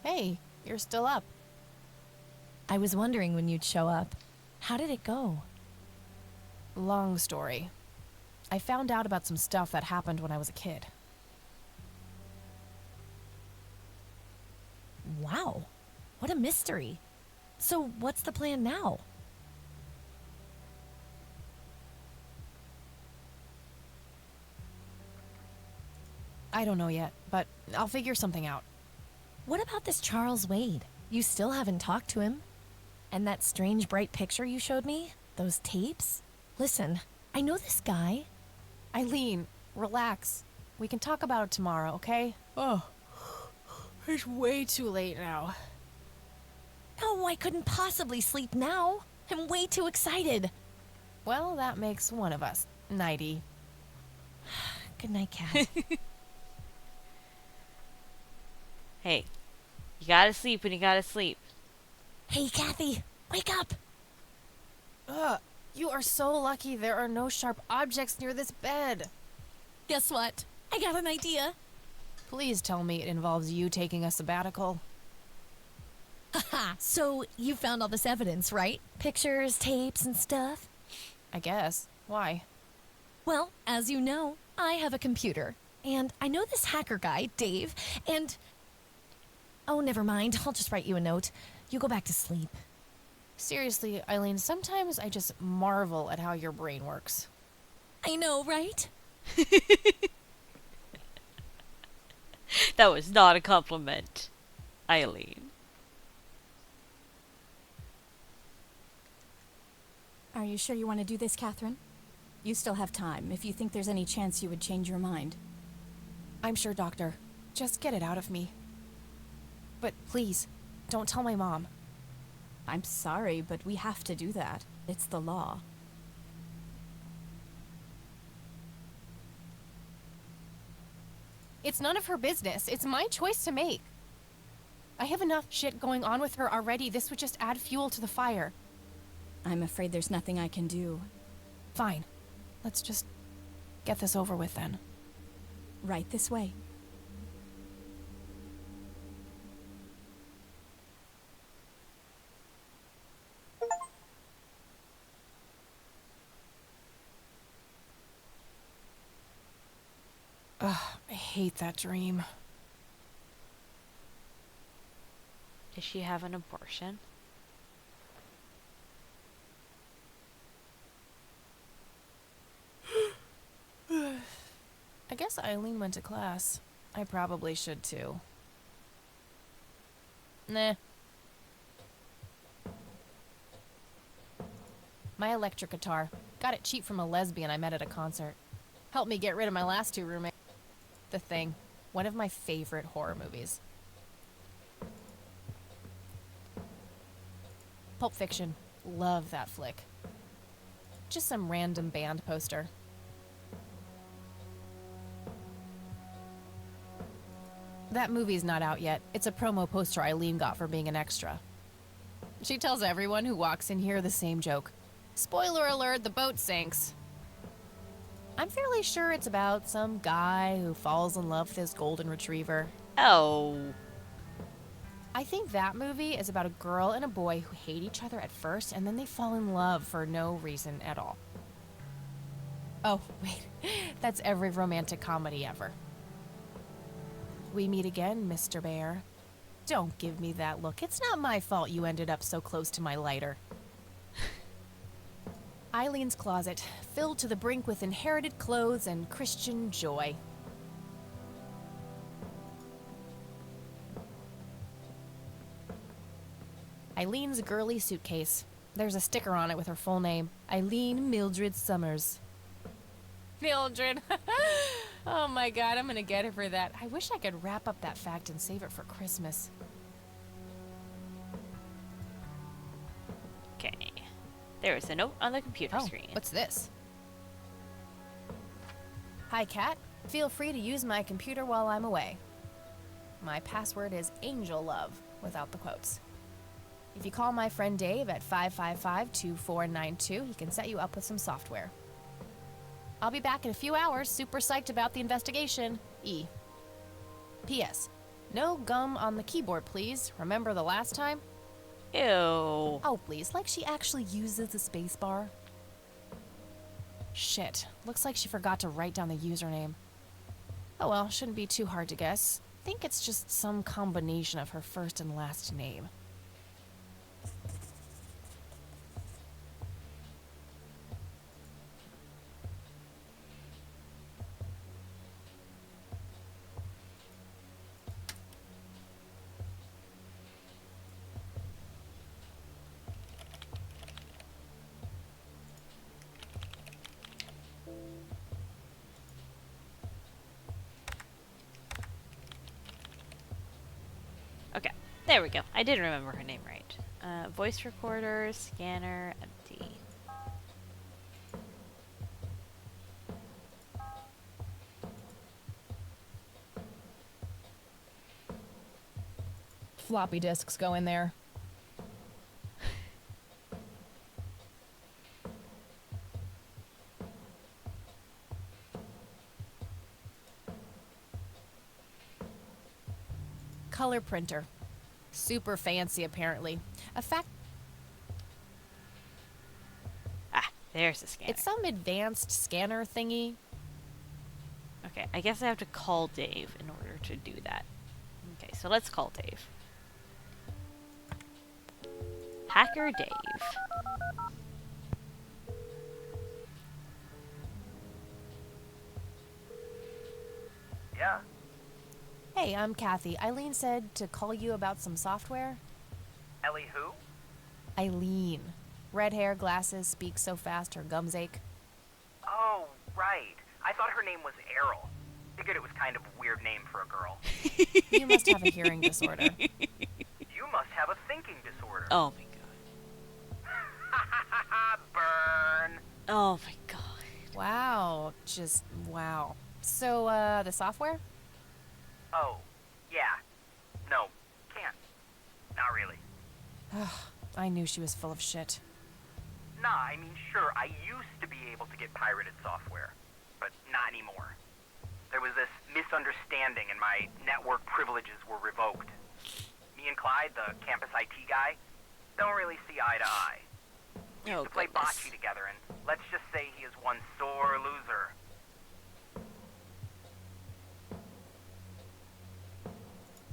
Speaker 2: Hey, you're still up.
Speaker 10: I was wondering when you'd show up. How did it go?
Speaker 2: Long story. I found out about some stuff that happened when I was a kid.
Speaker 10: Wow. What a mystery. So, what's the plan now?
Speaker 2: I don't know yet, but I'll figure something out.
Speaker 10: What about this Charles Wade? You still haven't talked to him? And that strange bright picture you showed me? Those tapes? Listen, I know this guy.
Speaker 2: Eileen, relax. We can talk about it tomorrow, okay? Oh, it's way too late now.
Speaker 10: No, I couldn't possibly sleep now. I'm way too excited.
Speaker 2: Well, that makes one of us. Nighty.
Speaker 10: Good night, Kat.
Speaker 1: Hey, you gotta sleep when you gotta sleep.
Speaker 10: Hey, Kathy, wake up!
Speaker 2: Ugh, you are so lucky there are no sharp objects near this bed.
Speaker 10: Guess what? I got an idea.
Speaker 2: Please tell me it involves you taking a sabbatical.
Speaker 10: Haha, so you found all this evidence, right? Pictures, tapes, and stuff?
Speaker 2: I guess. Why?
Speaker 10: Well, as you know, I have a computer. And I know this hacker guy, Dave, and... Oh, never mind. I'll just write you a note. You go back to sleep.
Speaker 2: Seriously, Eileen, sometimes I just marvel at how your brain works.
Speaker 10: I know, right?
Speaker 1: That was not a compliment, Eileen.
Speaker 14: Are you sure you want to do this, Catherine? You still have time, if you think there's any chance you would change your mind.
Speaker 2: I'm sure, Doctor. Just get it out of me. But please, don't tell my mom.
Speaker 14: I'm sorry, but we have to do that. It's the law.
Speaker 2: It's none of her business. It's my choice to make. I have enough shit going on with her already. This would just add fuel to the fire.
Speaker 14: I'm afraid there's nothing I can do.
Speaker 2: Fine. Let's just get this over with then.
Speaker 14: Right this way.
Speaker 2: Ugh, I hate that dream.
Speaker 1: Did she have an abortion?
Speaker 2: I guess Eileen went to class. I probably should too. Nah. My electric guitar. Got it cheap from a lesbian I met at a concert. Helped me get rid of my last 2 roommates. The Thing. One of my favorite horror movies. Pulp Fiction. Love that flick. Just some random band poster. That movie's not out yet. It's a promo poster Eileen got for being an extra. She tells everyone who walks in here the same joke. Spoiler alert, the boat sinks. I'm fairly sure it's about some guy who falls in love with his golden retriever.
Speaker 1: Oh.
Speaker 2: I think that movie is about a girl and a boy who hate each other at first and then they fall in love for no reason at all. Oh, wait. That's every romantic comedy ever. We meet again, Mr. Bear. Don't give me that look. It's not my fault you ended up so close to my lighter. Eileen's closet, filled to the brink with inherited clothes and Christian joy. Eileen's girly suitcase. There's a sticker on it with her full name, Eileen Mildred Summers. Mildred! Oh my god, I'm gonna get her for that. I wish I could wrap up that fact and save it for Christmas.
Speaker 1: Okay. There is a note on the computer
Speaker 2: Oh,
Speaker 1: screen.
Speaker 2: what's this? Hi, Kat. Feel free to use my computer while I'm away. My password is Angel Love, without the quotes. If you call my friend Dave at 555-2492, he can set you up with some software. I'll be back in a few hours, super psyched about the investigation. E. P.S. No gum on the keyboard, please. Remember the last time?
Speaker 1: Ew.
Speaker 2: Oh, please, like she actually uses the space bar. Shit, looks like she forgot to write down the username. Oh well, shouldn't be too hard to guess. Think it's just some combination of her first and last name.
Speaker 1: Okay, there we go. I did remember her name right. Voice recorder, scanner, empty.
Speaker 2: Floppy disks go in there. Color printer. Super fancy, apparently. A fact.
Speaker 1: Ah, there's the scanner.
Speaker 2: It's some advanced scanner thingy.
Speaker 1: Okay, I guess I have to call Dave in order to do that. Okay, so let's call Dave. Hacker Dave.
Speaker 15: Yeah?
Speaker 2: Hey, I'm Kathy. Eileen said to call you about some software.
Speaker 15: Ellie who?
Speaker 2: Eileen. Red hair, glasses, speaks so fast her gums ache.
Speaker 15: Oh, right. I thought her name was Errol. Figured it was kind of a weird name for a girl.
Speaker 2: You must have a hearing disorder.
Speaker 15: You must have a thinking disorder.
Speaker 1: Oh my
Speaker 15: Burn.
Speaker 1: Oh my god.
Speaker 2: Wow. Just wow. So, the software?
Speaker 15: Oh, yeah. No, can't. Not really.
Speaker 2: I knew she was full of shit.
Speaker 15: Nah, I mean, sure, I used to be able to get pirated software, but not anymore. There was this misunderstanding and my network privileges were revoked. Me and Clyde, the campus IT guy, don't really see eye to eye. We used to play bocce together, and let's just say he is one sore loser.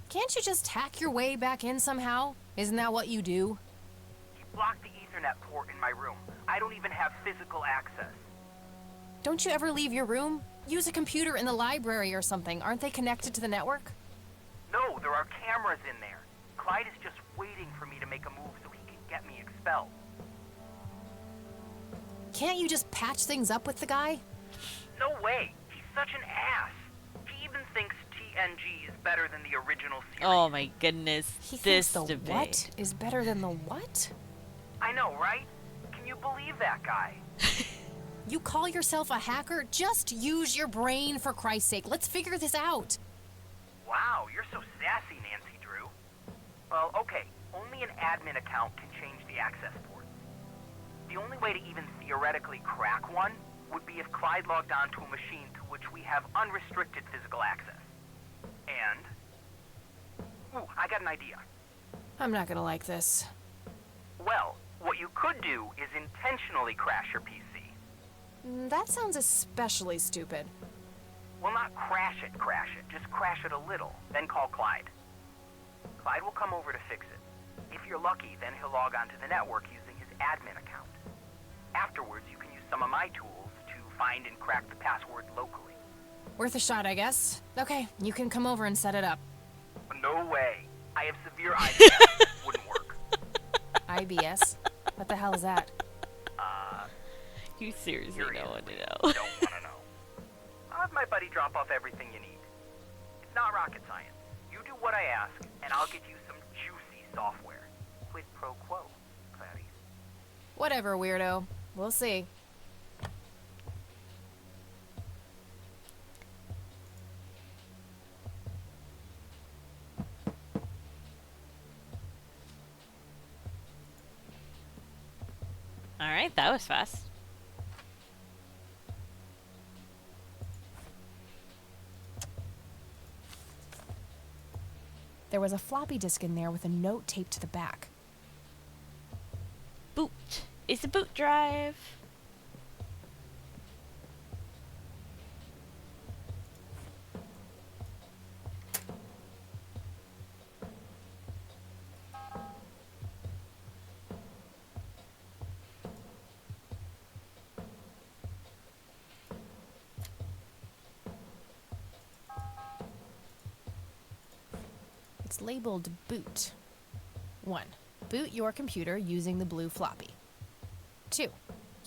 Speaker 2: Can't you just hack your way back in somehow? Isn't that what you do?
Speaker 15: He blocked the Ethernet port in my room. I don't even have physical access.
Speaker 2: Don't you ever leave your room? Use a computer in the library or something. Aren't they connected to the network?
Speaker 15: No, there are cameras in there. Clyde is just waiting for me to make a move so he can get me expelled.
Speaker 2: Can't you just patch things up with the guy?
Speaker 15: No way. He's such an ass. He even thinks TNG is better than the original series.
Speaker 1: Oh my goodness.
Speaker 2: He
Speaker 1: This
Speaker 2: thinks the
Speaker 1: debate.
Speaker 2: what is better than the what?
Speaker 15: I know, right? Can you believe that guy?
Speaker 2: You call yourself a hacker? Just use your brain, for Christ's sake. Let's figure this out.
Speaker 15: Wow, you're so sassy, Nancy Drew. Well, okay, only an admin account can change the access ports. The only way to even theoretically crack one would be if Clyde logged onto a machine to which we have unrestricted physical access. And... ooh, I got an idea.
Speaker 2: I'm not gonna like this.
Speaker 15: Well, what you could do is intentionally crash your PC.
Speaker 2: That sounds especially stupid.
Speaker 15: Well, not crash it, just crash it a little, then call Clyde. Clyde will come over to fix it. If you're lucky, then he'll log onto the network using his admin account. Afterwards, you can use some of my tools to find and crack the password locally.
Speaker 2: Worth a shot, I guess. Okay, you can come over and set it up.
Speaker 15: No way. I have severe IBS. It wouldn't work.
Speaker 2: IBS? What the hell is that?
Speaker 1: You seriously don't want to know.
Speaker 15: Don't want to know. I'll have my buddy drop off everything you need. It's not rocket science. You do what I ask, and I'll get you some juicy software. Quid pro quo, Clarice.
Speaker 2: Whatever, weirdo. We'll see.
Speaker 1: Alright, that was fast.
Speaker 2: There was a floppy disk in there with a note taped to the back.
Speaker 1: Boot. It's a boot drive.
Speaker 2: It's labeled boot. 1. Boot your computer using the blue floppy. 2.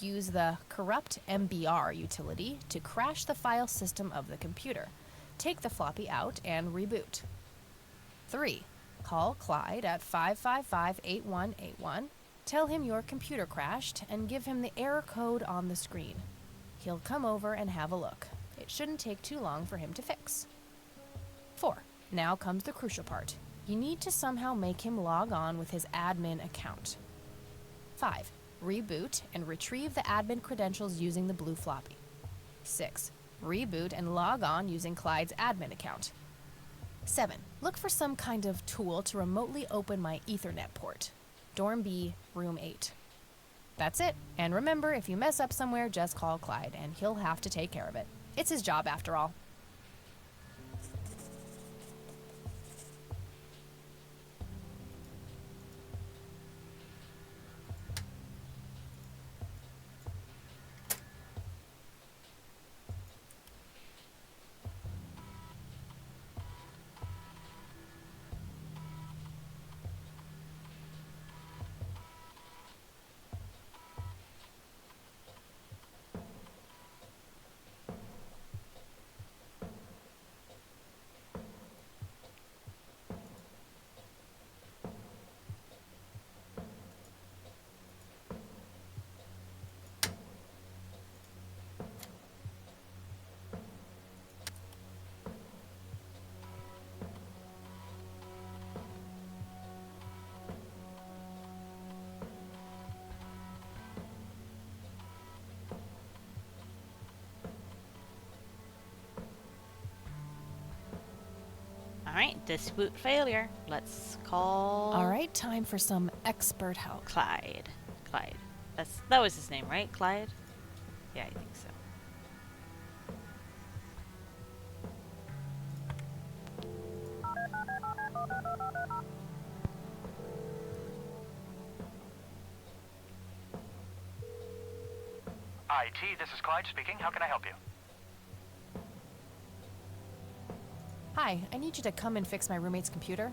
Speaker 2: Use the corrupt MBR utility to crash the file system of the computer. Take the floppy out and reboot. 3. Call Clyde at 555-8181. Tell him your computer crashed and give him the error code on the screen. He'll come over and have a look. It shouldn't take too long for him to fix. 4. Now comes the crucial part. You need to somehow make him log on with his admin account. 5. Reboot and retrieve the admin credentials using the blue floppy. 6. Reboot and log on using Clyde's admin account. 7. Look for some kind of tool to remotely open my Ethernet port. Dorm B, room 8. That's it. And remember, if you mess up somewhere, just call Clyde, and he'll have to take care of it. It's his job after all.
Speaker 1: Alright, dispute failure. Let's call...
Speaker 2: Alright, time for some expert help.
Speaker 1: Clyde. Clyde. That was his name, right? Clyde? Yeah, I think so.
Speaker 16: IT, this is Clyde speaking. How can I help you?
Speaker 2: Hi, I need you to come and fix my roommate's computer.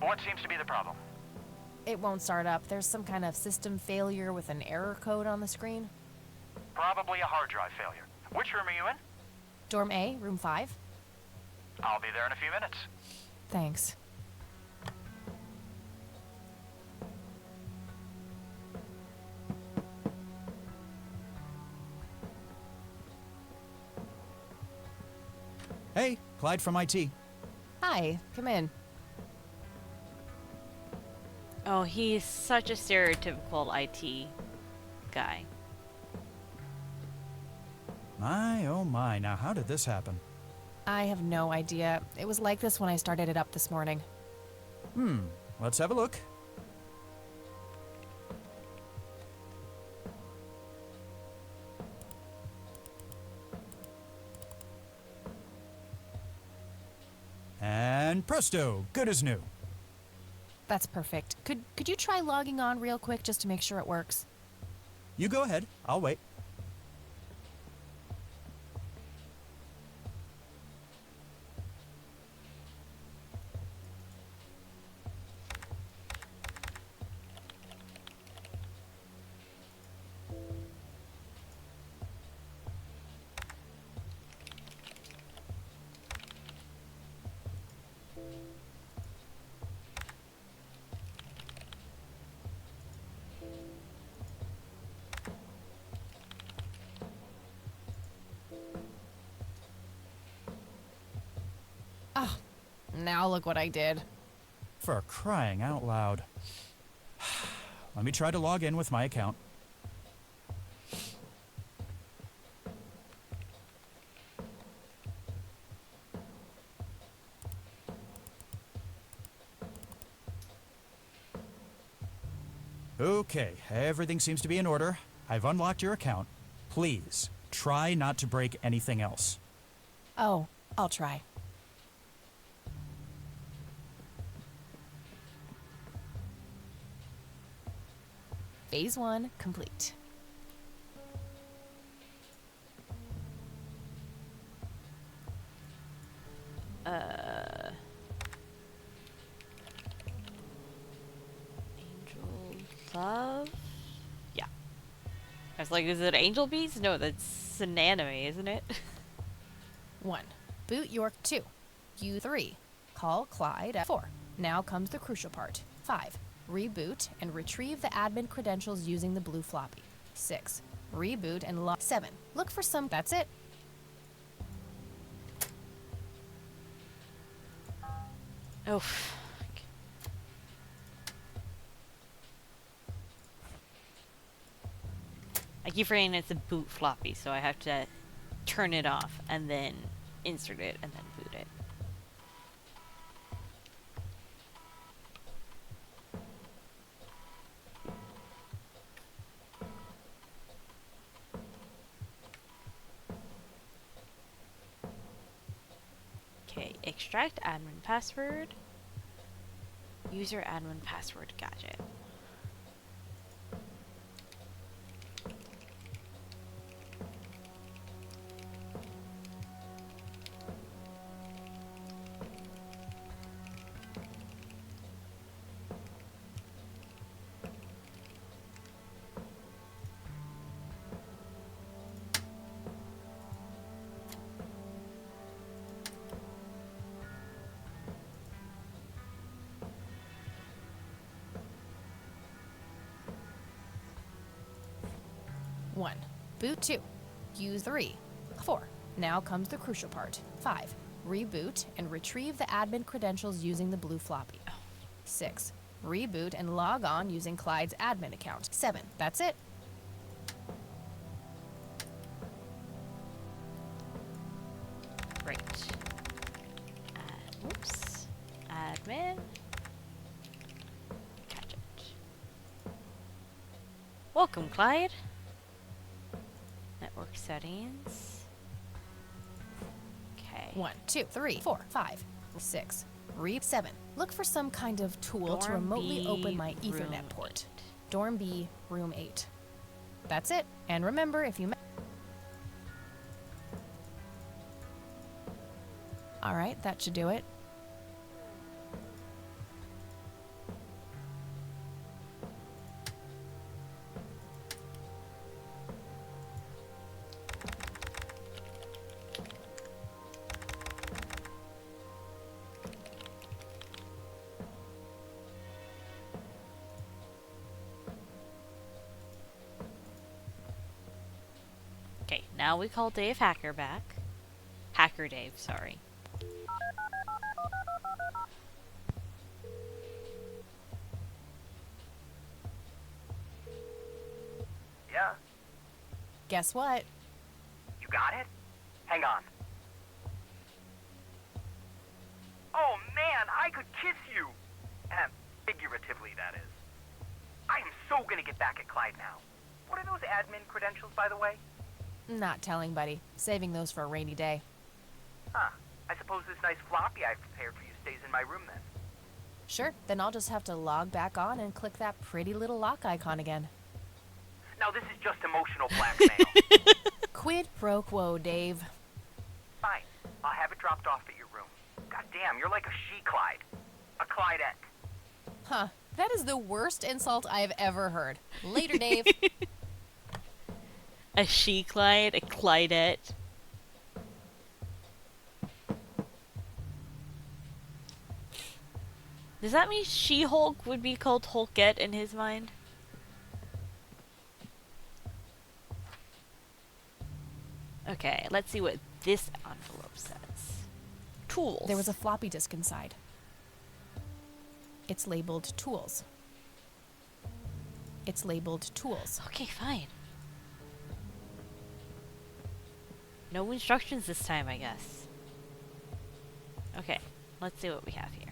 Speaker 16: What seems to be the problem?
Speaker 2: It won't start up. There's some kind of system failure with an error code on the screen.
Speaker 16: Probably a hard drive failure. Which room are you in?
Speaker 2: Dorm A, room 5.
Speaker 16: I'll be there in a few minutes.
Speaker 2: Thanks.
Speaker 3: Hey, Clyde from IT.
Speaker 2: Hi, come in.
Speaker 1: Oh, he's such a stereotypical IT guy.
Speaker 3: My, oh my, now how did this happen?
Speaker 2: I have no idea. It was like this when I started it up this morning.
Speaker 3: Let's have a look. And presto, good as new.
Speaker 2: That's perfect. Could you try logging on real quick just to make sure it works?
Speaker 3: You go ahead, I'll wait.
Speaker 2: Now look what I did.
Speaker 3: For crying out loud. Let me try to log in with my account. Okay, everything seems to be in order. I've unlocked your account. Please, try not to break anything else.
Speaker 2: Oh, I'll try. Phase 1 complete.
Speaker 1: Angel Love? Yeah. I was like, is it Angel Beats? No, that's an anime, isn't it?
Speaker 2: 1. Boot York 2. U3. Call Clyde at 4. Now comes the crucial part. 5. Reboot and retrieve the admin credentials using the blue floppy. 6. Reboot and log. 7. Look for some. That's it.
Speaker 1: Oh. I keep forgetting it's a boot floppy, so I have to turn it off and then insert it and then boot it. Okay, extract admin password. User admin password gadget.
Speaker 2: Boot 2. Use 3. 4. Now comes the crucial part. 5. Reboot and retrieve the admin credentials using the blue floppy. 6. Reboot and log on using Clyde's admin account. 7. That's it.
Speaker 1: Right. Oops. Admin. Gadget. Welcome, Clyde. Network settings. Okay.
Speaker 2: 1, 2, 3, 4, 5, 6. 7. Look for some kind of tool to
Speaker 1: Dorm
Speaker 2: remotely
Speaker 1: B,
Speaker 2: open my
Speaker 1: room
Speaker 2: Ethernet port. Dorm B, room 8. That's it. And remember, if you... Alright, that should do it.
Speaker 1: Okay, now we call Dave Hacker back. Hacker Dave, sorry.
Speaker 15: Yeah?
Speaker 2: Guess what?
Speaker 15: You got it? Hang on. Oh man, I could kiss you! Figuratively, that is. I am so gonna get back at Clyde now. What are those admin credentials, by the way?
Speaker 2: Not telling, buddy. Saving those for a rainy day.
Speaker 15: Huh. I suppose this nice floppy I've prepared for you stays in my room then.
Speaker 2: Sure, then I'll just have to log back on and click that pretty little lock icon again.
Speaker 15: Now this is just emotional blackmail.
Speaker 2: Quid pro quo, Dave.
Speaker 15: Fine. I'll have it dropped off at your room. God damn, you're like a she-Clyde. A Clydette.
Speaker 2: Huh. That is the worst insult I've ever heard. Later, Dave.
Speaker 1: A she-Clyde, a Clydette. Does that mean She-Hulk would be called Hulkette in his mind? Okay, let's see what this envelope says. Tools.
Speaker 2: There was a floppy disk inside. It's labeled tools. It's labeled tools.
Speaker 1: Okay, fine. No instructions this time, I guess. Okay, let's see what we have here.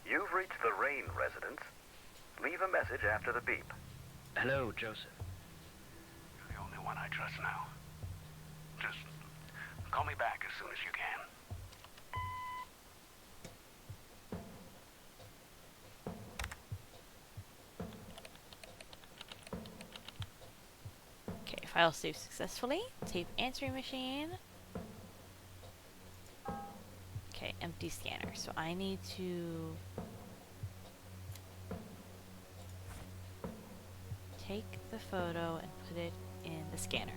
Speaker 6: You've reached the Rain residence. Leave a message after the beep. Hello, Joseph.
Speaker 8: You're the only one I trust now. Just call me back as soon as you can.
Speaker 1: Okay, file saved successfully. Tape answering machine. Okay, empty scanner. So I need to take the photo and put it in the scanner.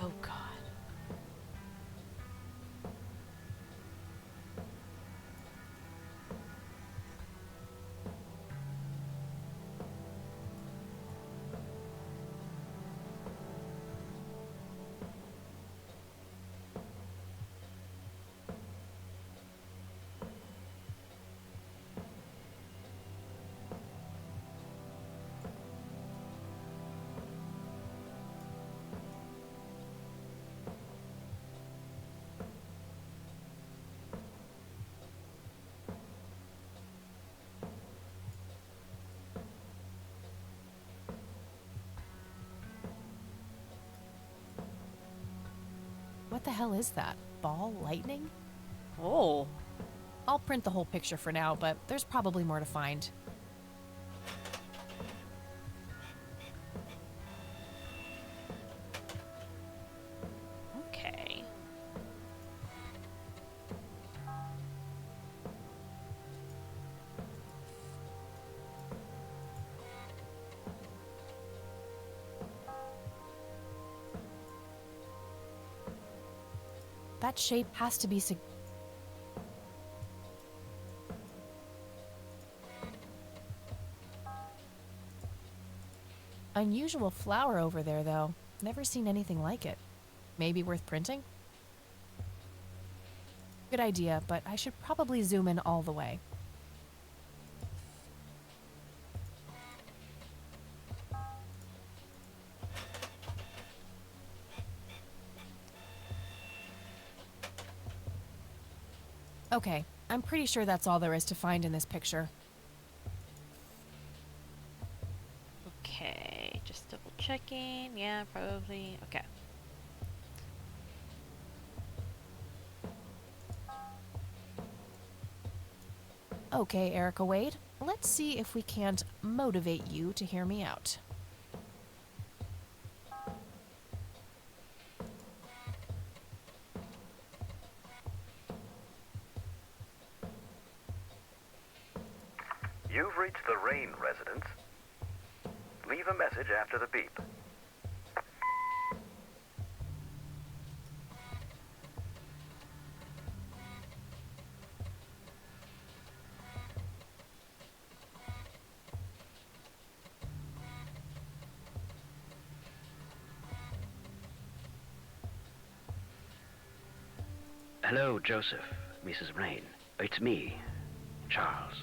Speaker 1: Oh God.
Speaker 2: What the hell is that? Ball lightning?
Speaker 1: Oh.
Speaker 2: I'll print the whole picture for now, but there's probably more to find.
Speaker 1: Okay.
Speaker 2: That shape has to be unusual flower over there, though. Never seen anything like it. Maybe worth printing? Good idea, but I should probably zoom in all the way. Okay, I'm pretty sure that's all there is to find in this picture.
Speaker 1: Okay, just double checking. Yeah, probably. Okay.
Speaker 2: Okay, Erica Wade, let's see if we can't motivate you to hear me out.
Speaker 6: You've reached the Rain residence. Leave a message after the beep. Hello, Joseph, Mrs. Rain. It's me, Charles.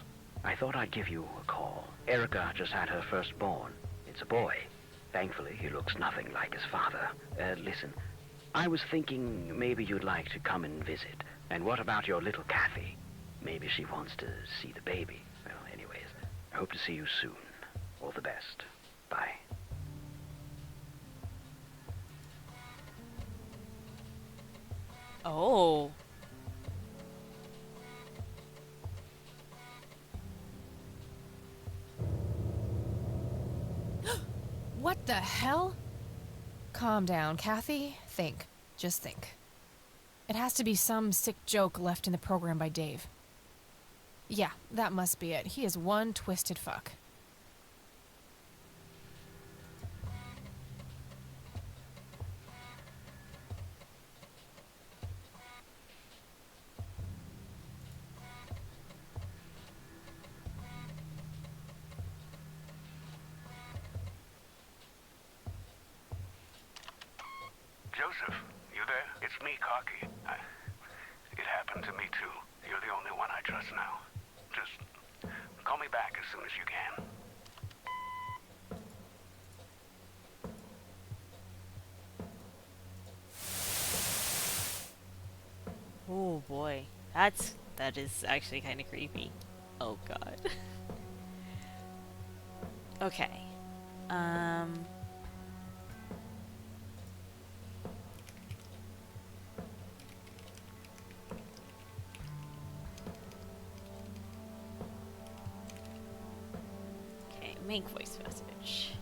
Speaker 6: I thought I'd give you a call. Erica just had her firstborn. It's a boy. Thankfully, he looks nothing like his father. Listen, I was thinking maybe you'd like to come and visit. And what about your little Kathy? Maybe she wants to see the baby. Well, anyways, I hope to see you soon. All the best. Bye.
Speaker 1: Oh.
Speaker 2: What the hell? Calm down, Kathy. Think. Just think. It has to be some sick joke left in the program by Dave. Yeah, that must be it. He is one twisted fuck.
Speaker 8: Joseph, you there? It's me, Cocky. It happened to me, too. You're the only one I trust now. Just call me back as soon as you can.
Speaker 1: Oh boy. That is actually kind of creepy. Oh god. Okay. Okay, make voice message.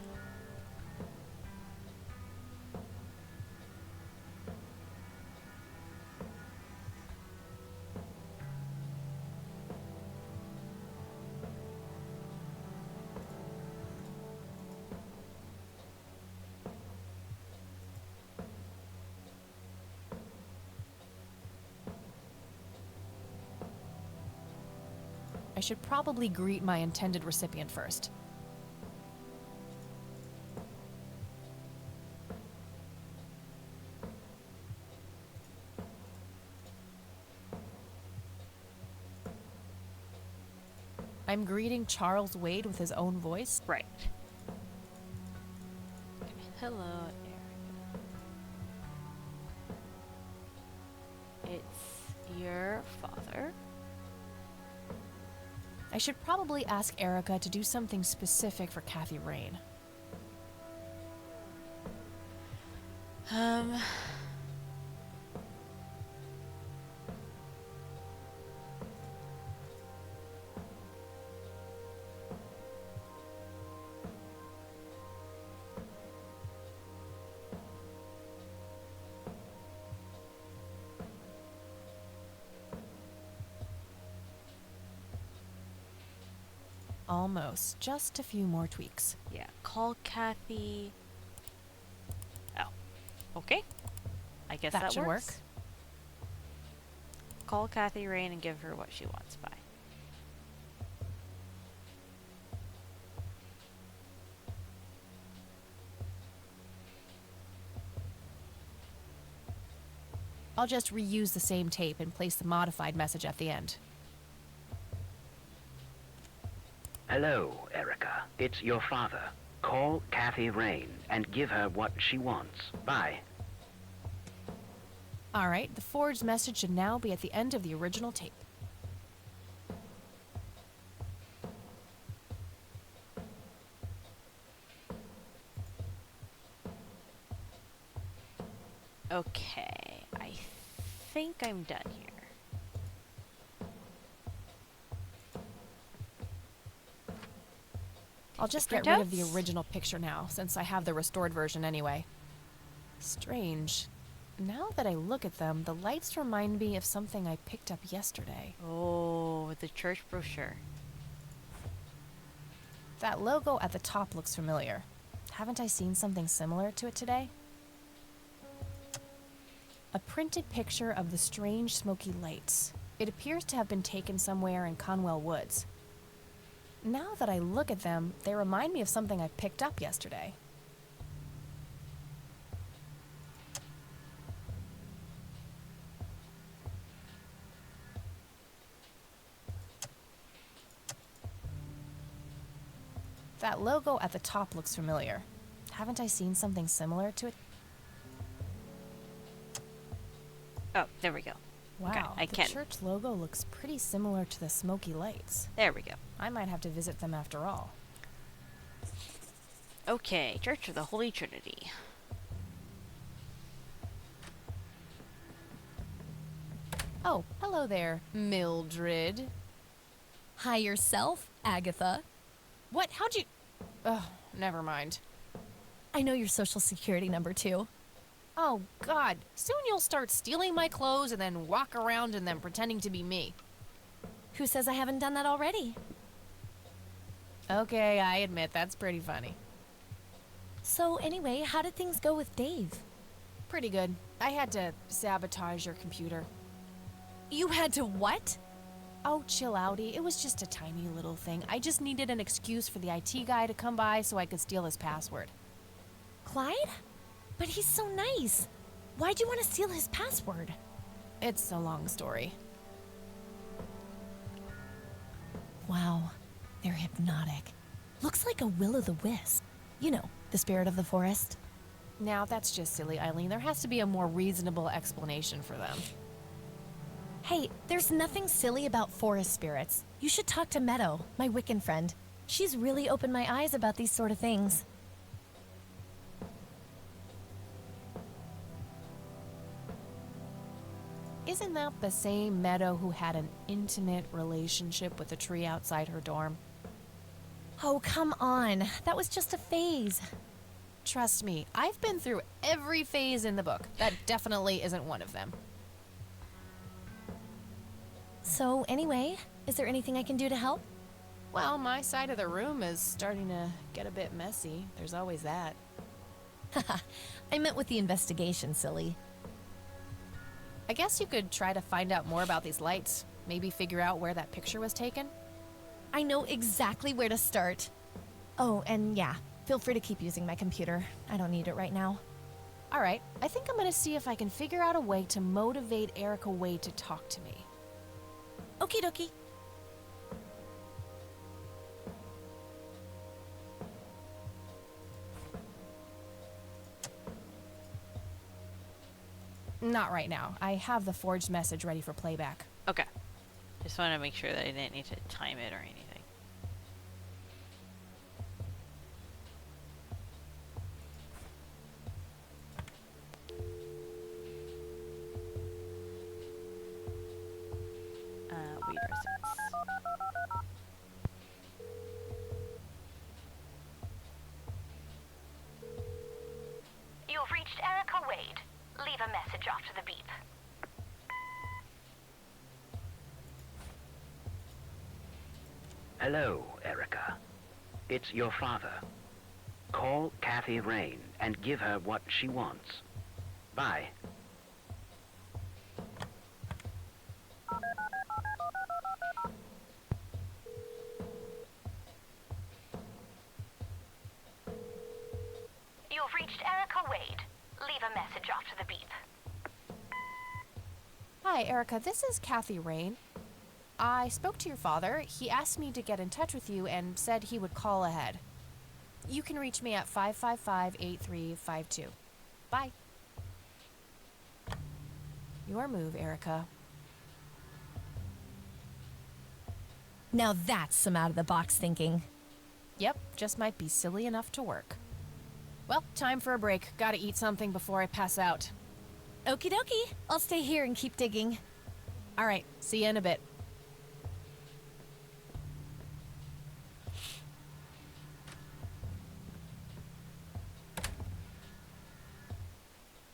Speaker 2: I should probably greet my intended recipient first. I'm greeting Charles Wade with his own voice?
Speaker 1: Right. Hello, Erica. It's your father.
Speaker 2: I should probably ask Erica to do something specific for Kathy Rain. Almost. Just a few more tweaks.
Speaker 1: Yeah, call Kathy. Oh, okay. I guess that
Speaker 2: should
Speaker 1: works.
Speaker 2: work.
Speaker 1: Call Kathy Rain and give her what she wants by.
Speaker 2: I'll just reuse the same tape and place the modified message at the end.
Speaker 6: Hello, Erica. It's your father. Call Kathy Rain and give her what she wants. Bye.
Speaker 2: Alright, the forged message should now be at the end of the original tape.
Speaker 1: Okay, I think I'm done here.
Speaker 2: I'll just get rid of the original picture now, since I have the restored version anyway. Strange. Now that I look at them, the lights remind me of something I picked up yesterday.
Speaker 1: Oh, the church brochure.
Speaker 2: That logo at the top looks familiar. Haven't I seen something similar to it today? A printed picture of the strange smoky lights. It appears to have been taken somewhere in Conwell Woods. Now that I look at them, they remind me of something I picked up yesterday. That logo at the top looks familiar. Haven't I seen something similar to it?
Speaker 1: Oh, there we go.
Speaker 2: Wow,
Speaker 1: okay, I
Speaker 2: the
Speaker 1: can.
Speaker 2: church logo looks pretty similar to the smoky lights.
Speaker 1: There we go.
Speaker 2: I might have to visit them after all.
Speaker 1: Okay, Church of the Holy Trinity.
Speaker 2: Oh, hello there, Mildred.
Speaker 14: Hi yourself, Agatha.
Speaker 2: What? How'd you... Oh, never mind.
Speaker 14: I know your social security number, too.
Speaker 2: Oh, God. Soon you'll start stealing my clothes and then walk around in them pretending to be me.
Speaker 14: Who says I haven't done that already?
Speaker 2: Okay, I admit that's pretty funny.
Speaker 14: So, anyway, how did things go with Dave?
Speaker 2: Pretty good. I had to sabotage your computer.
Speaker 14: You had to what?
Speaker 2: Oh, chill outy. It was just a tiny little thing. I just needed an excuse for the IT guy to come by so I could steal his password.
Speaker 14: Clyde? But he's so nice. Why'd you want to steal his password?
Speaker 2: It's a long story.
Speaker 14: Wow, they're hypnotic. Looks like a will-o'-the-wisp. You know, the spirit of the forest.
Speaker 2: Now, that's just silly, Eileen. There has to be a more reasonable explanation for them.
Speaker 14: Hey, there's nothing silly about forest spirits. You should talk to Meadow, my Wiccan friend. She's really opened my eyes about these sort of things.
Speaker 2: Isn't that the same Meadow who had an intimate relationship with a tree outside her dorm?
Speaker 14: Oh, come on. That was just a phase.
Speaker 2: Trust me, I've been through every phase in the book. That definitely isn't one of them.
Speaker 14: So, anyway, is there anything I can do to help?
Speaker 2: Well, my side of the room is starting to get a bit messy. There's always that.
Speaker 14: Haha, I meant with the investigation, silly.
Speaker 2: I guess you could try to find out more about these lights. Maybe figure out where that picture was taken.
Speaker 14: I know exactly where to start. Oh, and yeah, feel free to keep using my computer. I don't need it right now.
Speaker 2: All right, I think I'm gonna see if I can figure out a way to motivate Erica Wade to talk to me.
Speaker 14: Okie dokie.
Speaker 2: Not right now. I have the forged message ready for playback.
Speaker 1: Okay. Just want to make sure that I didn't need to time it or anything. Weed receipts.
Speaker 7: You've reached Erica Wade. Leave a message after the beep.
Speaker 6: Hello, Erica. It's your father. Call Kathy Rain and give her what she wants. Bye.
Speaker 7: You've reached Erica Wade. Leave a message after the beep.
Speaker 2: Hi, Erica. This is Kathy Rain. I spoke to your father. He asked me to get in touch with you and said he would call ahead. You can reach me at 555-8352. Bye. Your move, Erica.
Speaker 14: Now that's some out-of-the-box thinking.
Speaker 2: Yep, just might be silly enough to work. Well, time for a break. Gotta eat something before I pass out.
Speaker 14: Okie dokie. I'll stay here and keep digging.
Speaker 2: All right, see you in a bit.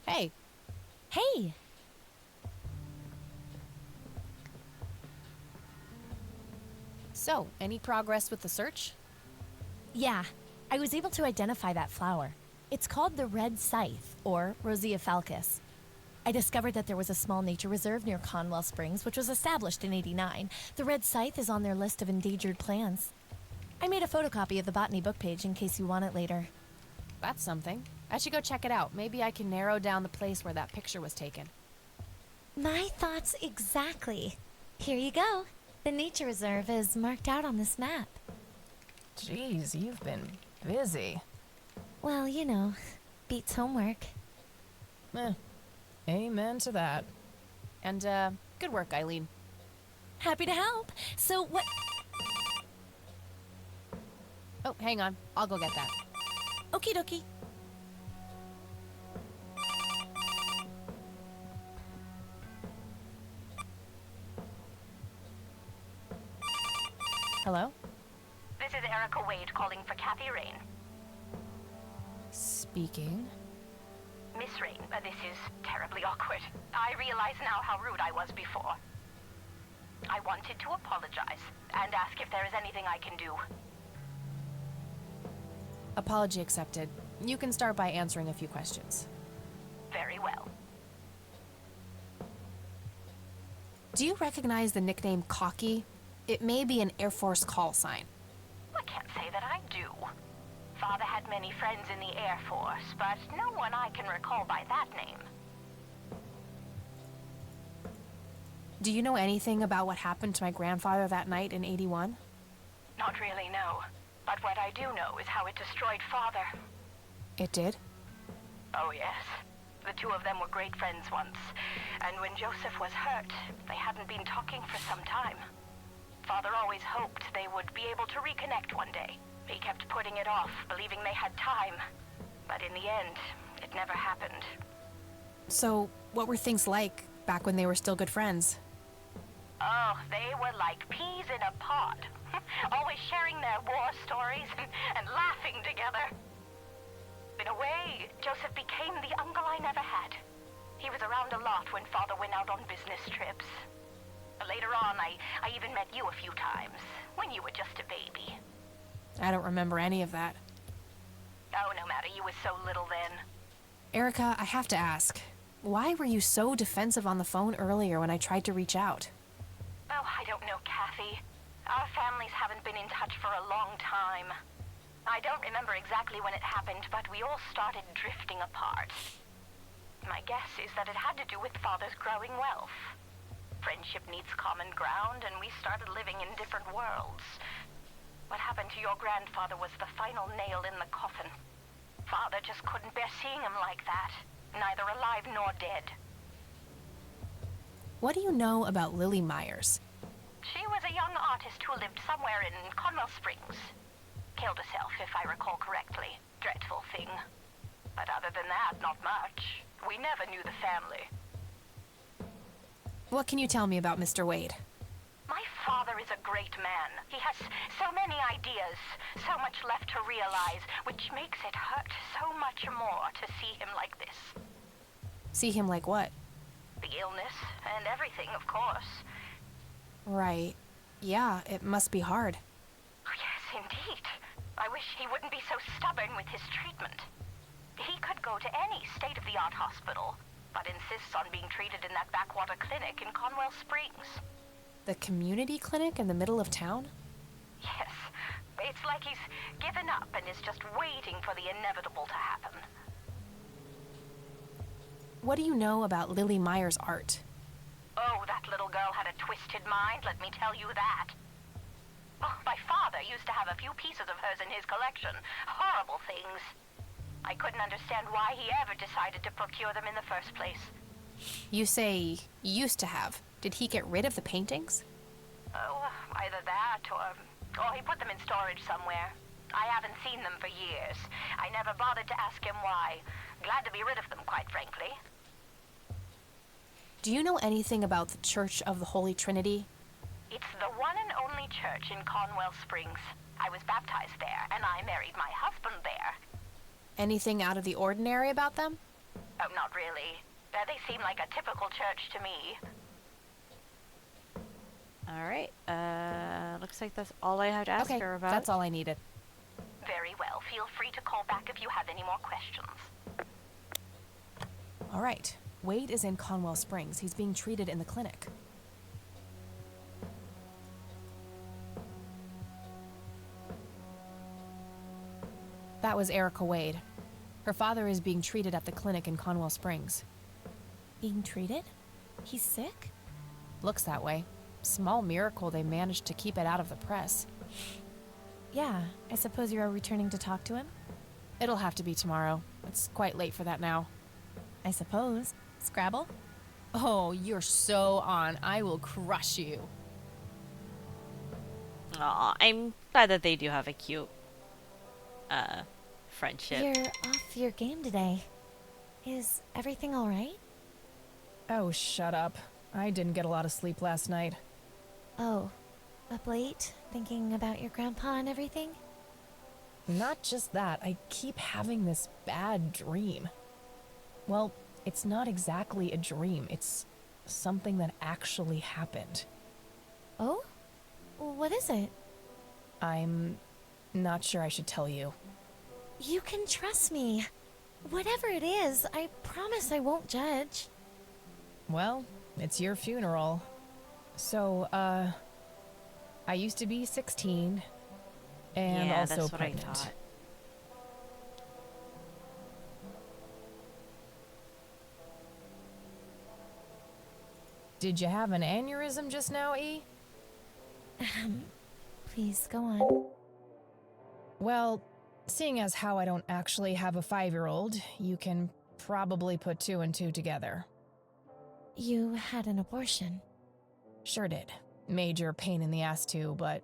Speaker 2: Hey.
Speaker 14: Hey!
Speaker 2: So, any progress with the search?
Speaker 14: Yeah, I was able to identify that flower. It's called the red scythe, or Rosea falcus. I discovered that there was a small nature reserve near Conwell Springs, which was established in '89. The red scythe is on their list of endangered plants. I made a photocopy of the botany book page in case you want it later.
Speaker 2: That's something. I should go check it out. Maybe I can narrow down the place where that picture was taken.
Speaker 14: My thoughts exactly. Here you go. The nature reserve is marked out on this map.
Speaker 2: Jeez, you've been busy.
Speaker 14: Well, you know, beats homework.
Speaker 2: Amen to that. And, good work, Eileen.
Speaker 14: Happy to help. So what...
Speaker 2: Oh, hang on. I'll go get that.
Speaker 14: Okie dokie.
Speaker 2: Hello?
Speaker 7: This is Erica Wade calling for Kathy Rain.
Speaker 2: Speaking.
Speaker 7: Miss Rain, this is terribly awkward. I realize now how rude I was before. I wanted to apologize and ask if there is anything I can do.
Speaker 2: Apology accepted. You can start by answering a few questions.
Speaker 7: Very well.
Speaker 2: Do you recognize the nickname Cocky? It may be an Air Force call sign.
Speaker 7: I can't say that I do. Father had many friends in the Air Force, but no one I can recall by that name.
Speaker 2: Do you know anything about what happened to my grandfather that night in '81?
Speaker 7: Not really, no. But what I do know is how it destroyed Father.
Speaker 2: It did?
Speaker 7: Oh, yes. The two of them were great friends once, and when Joseph was hurt, they hadn't been talking for some time. Father always hoped they would be able to reconnect one day. He kept putting it off, believing they had time. But in the end, it never happened.
Speaker 2: So, what were things like back when they were still good friends?
Speaker 7: Oh, they were like peas in a pod. Always sharing their war stories and laughing together. In a way, Joseph became the uncle I never had. He was around a lot when Father went out on business trips. Later on, I even met you a few times, when you were just a baby.
Speaker 2: I don't remember any of that.
Speaker 7: Oh, no matter, you were so little then.
Speaker 2: Erica, I have to ask, why were you so defensive on the phone earlier when I tried to reach out?
Speaker 7: Oh, I don't know, Kathy. Our families haven't been in touch for a long time. I don't remember exactly when it happened, but we all started drifting apart. My guess is that it had to do with Father's growing wealth. Friendship needs common ground, and we started living in different worlds. What happened to your grandfather was the final nail in the coffin. Father just couldn't bear seeing him like that, neither alive nor dead.
Speaker 2: What do you know about Lily Myers?
Speaker 7: She was a young artist who lived somewhere in Conwell Springs. Killed herself, if I recall correctly. Dreadful thing. But other than that, not much. We never knew the family.
Speaker 2: What can you tell me about Mr. Wade?
Speaker 7: My father is a great man. He has so many ideas, so much left to realize, which makes it hurt so much more to see him like this.
Speaker 2: See him like what?
Speaker 7: The illness and everything, of course.
Speaker 2: Right. Yeah, it must be hard.
Speaker 7: Oh, yes, indeed. I wish he wouldn't be so stubborn with his treatment. He could go to any state-of-the-art hospital, but insists on being treated in that backwater clinic in Conwell Springs.
Speaker 2: The community clinic in the middle of town?
Speaker 7: Yes. It's like he's given up and is just waiting for the inevitable to happen.
Speaker 2: What do you know about Lily Myers' art?
Speaker 7: Oh, that little girl had a twisted mind, let me tell you that. Oh, my father used to have a few pieces of hers in his collection. Horrible things. I couldn't understand why he ever decided to procure them in the first place.
Speaker 2: You say used to have. Did he get rid of the paintings?
Speaker 7: Oh, either that or he put them in storage somewhere. I haven't seen them for years. I never bothered to ask him why. Glad to be rid of them, quite frankly.
Speaker 2: Do you know anything about the Church of the Holy Trinity?
Speaker 7: It's the one and only church in Conwell Springs. I was baptized there, and I married my husband there.
Speaker 2: Anything out of the ordinary about them?
Speaker 7: Oh, not really. They seem like a typical church to me.
Speaker 1: Alright, looks like that's all I have to ask her about.
Speaker 2: That's all I needed.
Speaker 7: Very well. Feel free to call back if you have any more questions.
Speaker 2: All right. Wade is in Conwell Springs. He's being treated in the clinic. That was Erica Wade. Her father is being treated at the clinic in Conwell Springs.
Speaker 14: Being treated? He's sick?
Speaker 2: Looks that way. Small miracle they managed to keep it out of the press.
Speaker 14: Yeah, I suppose you're returning to talk to him?
Speaker 2: It'll have to be tomorrow. It's quite late for that now.
Speaker 14: I suppose. Scrabble?
Speaker 2: Oh, you're so on. I will crush you.
Speaker 1: Aw, I'm glad that they do have a cute, friendship.
Speaker 14: You're off your game today. Is everything alright?
Speaker 2: Oh, shut up. I didn't get a lot of sleep last night.
Speaker 14: Oh, up late, thinking about your grandpa and everything?
Speaker 2: Not just that, I keep having this bad dream. Well, it's not exactly a dream, it's something that actually happened.
Speaker 14: Oh? What is it?
Speaker 2: I'm not sure I should tell you.
Speaker 14: You can trust me. Whatever it is, I promise I won't judge.
Speaker 2: Well, it's your funeral. So, I used to be 16, and
Speaker 1: yeah,
Speaker 2: also
Speaker 1: that's what
Speaker 2: pregnant.
Speaker 1: I thought.
Speaker 2: Did you have an aneurysm just now, E?
Speaker 14: Please, go on.
Speaker 2: Well, seeing as how I don't actually have a 5-year-old, you can probably put 2 and 2 together.
Speaker 14: You had an abortion.
Speaker 2: Sure did. Major pain in the ass too, but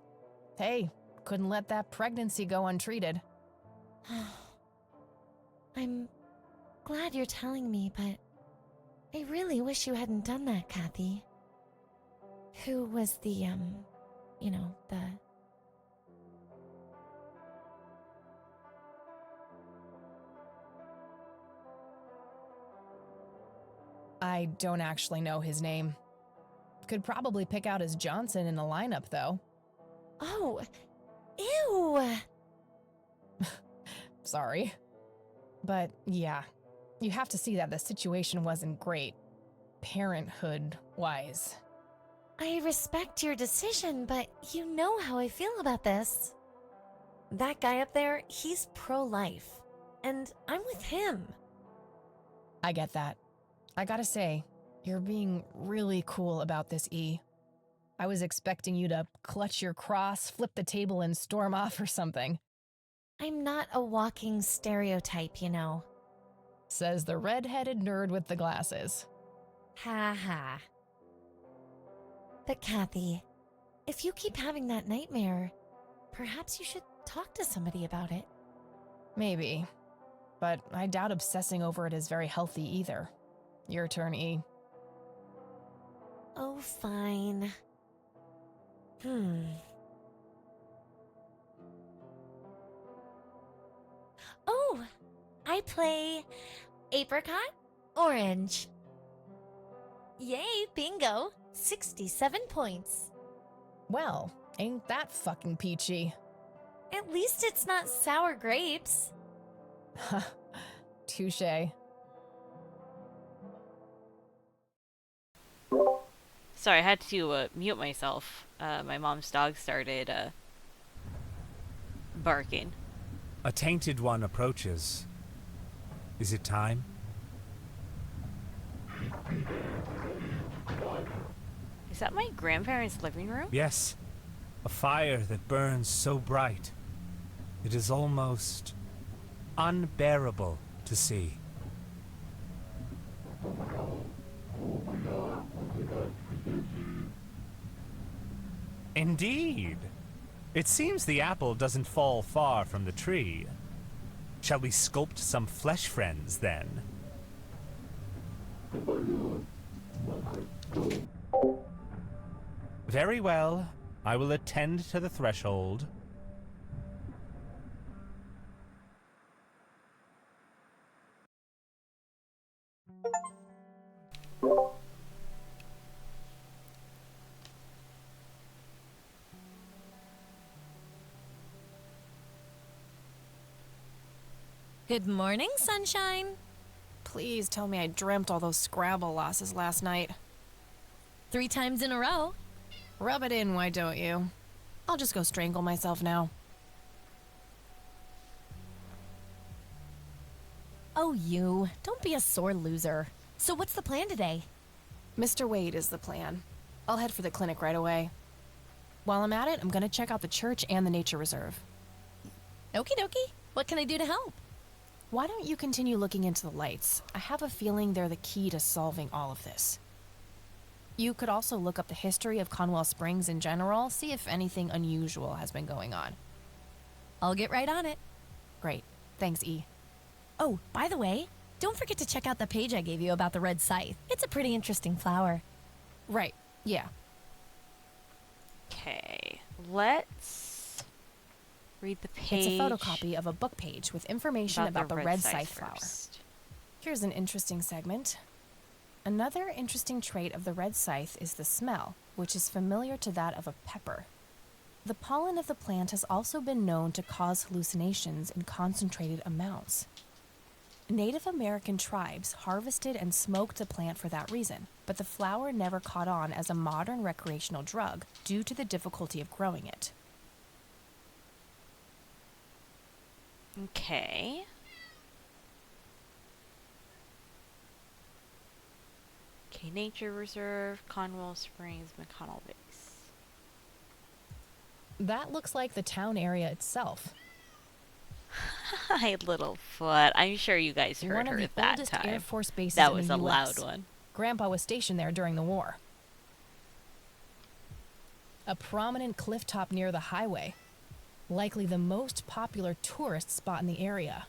Speaker 2: hey, couldn't let that pregnancy go untreated.
Speaker 14: I'm glad you're telling me, but I really wish you hadn't done that, Kathy. Who was the, you know, the...
Speaker 2: I don't actually know his name. Could probably pick out his Johnson in a lineup, though.
Speaker 14: Oh, ew!
Speaker 2: Sorry. But yeah, you have to see that the situation wasn't great, parenthood-wise.
Speaker 14: I respect your decision, but you know how I feel about this. That guy up there, he's pro-life, and I'm with him.
Speaker 2: I get that. I gotta say, you're being really cool about this, E. I was expecting you to clutch your cross, flip the table, and storm off or something.
Speaker 14: I'm not a walking stereotype, you know.
Speaker 2: Says the red-headed nerd with the glasses.
Speaker 14: Ha ha. But Kathy, if you keep having that nightmare, perhaps you should talk to somebody about it.
Speaker 2: Maybe. But I doubt obsessing over it is very healthy either. Your turn, E.
Speaker 14: Oh, fine. Oh, I play apricot, orange. Yay, bingo. 67 points.
Speaker 2: Well, ain't that fucking peachy.
Speaker 14: At least it's not sour grapes.
Speaker 2: Touché.
Speaker 1: Sorry, I had to mute myself. My mom's dog started barking.
Speaker 12: A tainted one approaches. Is it time?
Speaker 1: Is that my grandparents' living room?
Speaker 12: Yes. A fire that burns so bright. It is almost unbearable to see. Indeed. It seems the apple doesn't fall far from the tree. Shall we sculpt some flesh friends, then? Very well. I will attend to the threshold.
Speaker 14: Good morning, sunshine.
Speaker 2: Please tell me I dreamt all those Scrabble losses last night.
Speaker 14: 3 times in a row.
Speaker 2: Rub it in, why don't you? I'll just go strangle myself now.
Speaker 14: Oh, you. Don't be a sore loser. So what's the plan today?
Speaker 2: Mr. Wade is the plan. I'll head for the clinic right away. While I'm at it, I'm gonna check out the church and the nature reserve.
Speaker 14: Okie dokie. What can I do to help?
Speaker 2: Why don't you continue looking into the lights? I have a feeling they're the key to solving all of this. You could also look up the history of Conwell Springs in general, see if anything unusual has been going on.
Speaker 14: I'll get right on it.
Speaker 2: Great. Thanks, E.
Speaker 14: Oh, by the way, don't forget to check out the page I gave you about the red scythe. It's a pretty interesting flower.
Speaker 2: Right. Yeah.
Speaker 1: Okay, let's Read the page.
Speaker 2: It's a photocopy of a book page with information about the red scythe flower. Here's an interesting segment. Another interesting trait of the red scythe is the smell, which is familiar to that of a pepper. The pollen of the plant has also been known to cause hallucinations in concentrated amounts. Native American tribes harvested and smoked the plant for that reason, but the flower never caught on as a modern recreational drug due to the difficulty of growing it.
Speaker 1: Okay. Okay, Nature Reserve, Conwell Springs, McConnell Base.
Speaker 2: That looks like the town area itself.
Speaker 1: Hi, Littlefoot. I'm sure you guys heard
Speaker 2: One of
Speaker 1: her
Speaker 2: the
Speaker 1: that
Speaker 2: oldest
Speaker 1: time.
Speaker 2: Air Force bases
Speaker 1: That
Speaker 2: in
Speaker 1: was
Speaker 2: the
Speaker 1: a
Speaker 2: US.
Speaker 1: loud one.
Speaker 2: Grandpa was stationed there during the war. A prominent cliff top near the highway. Likely the most popular tourist spot in the area.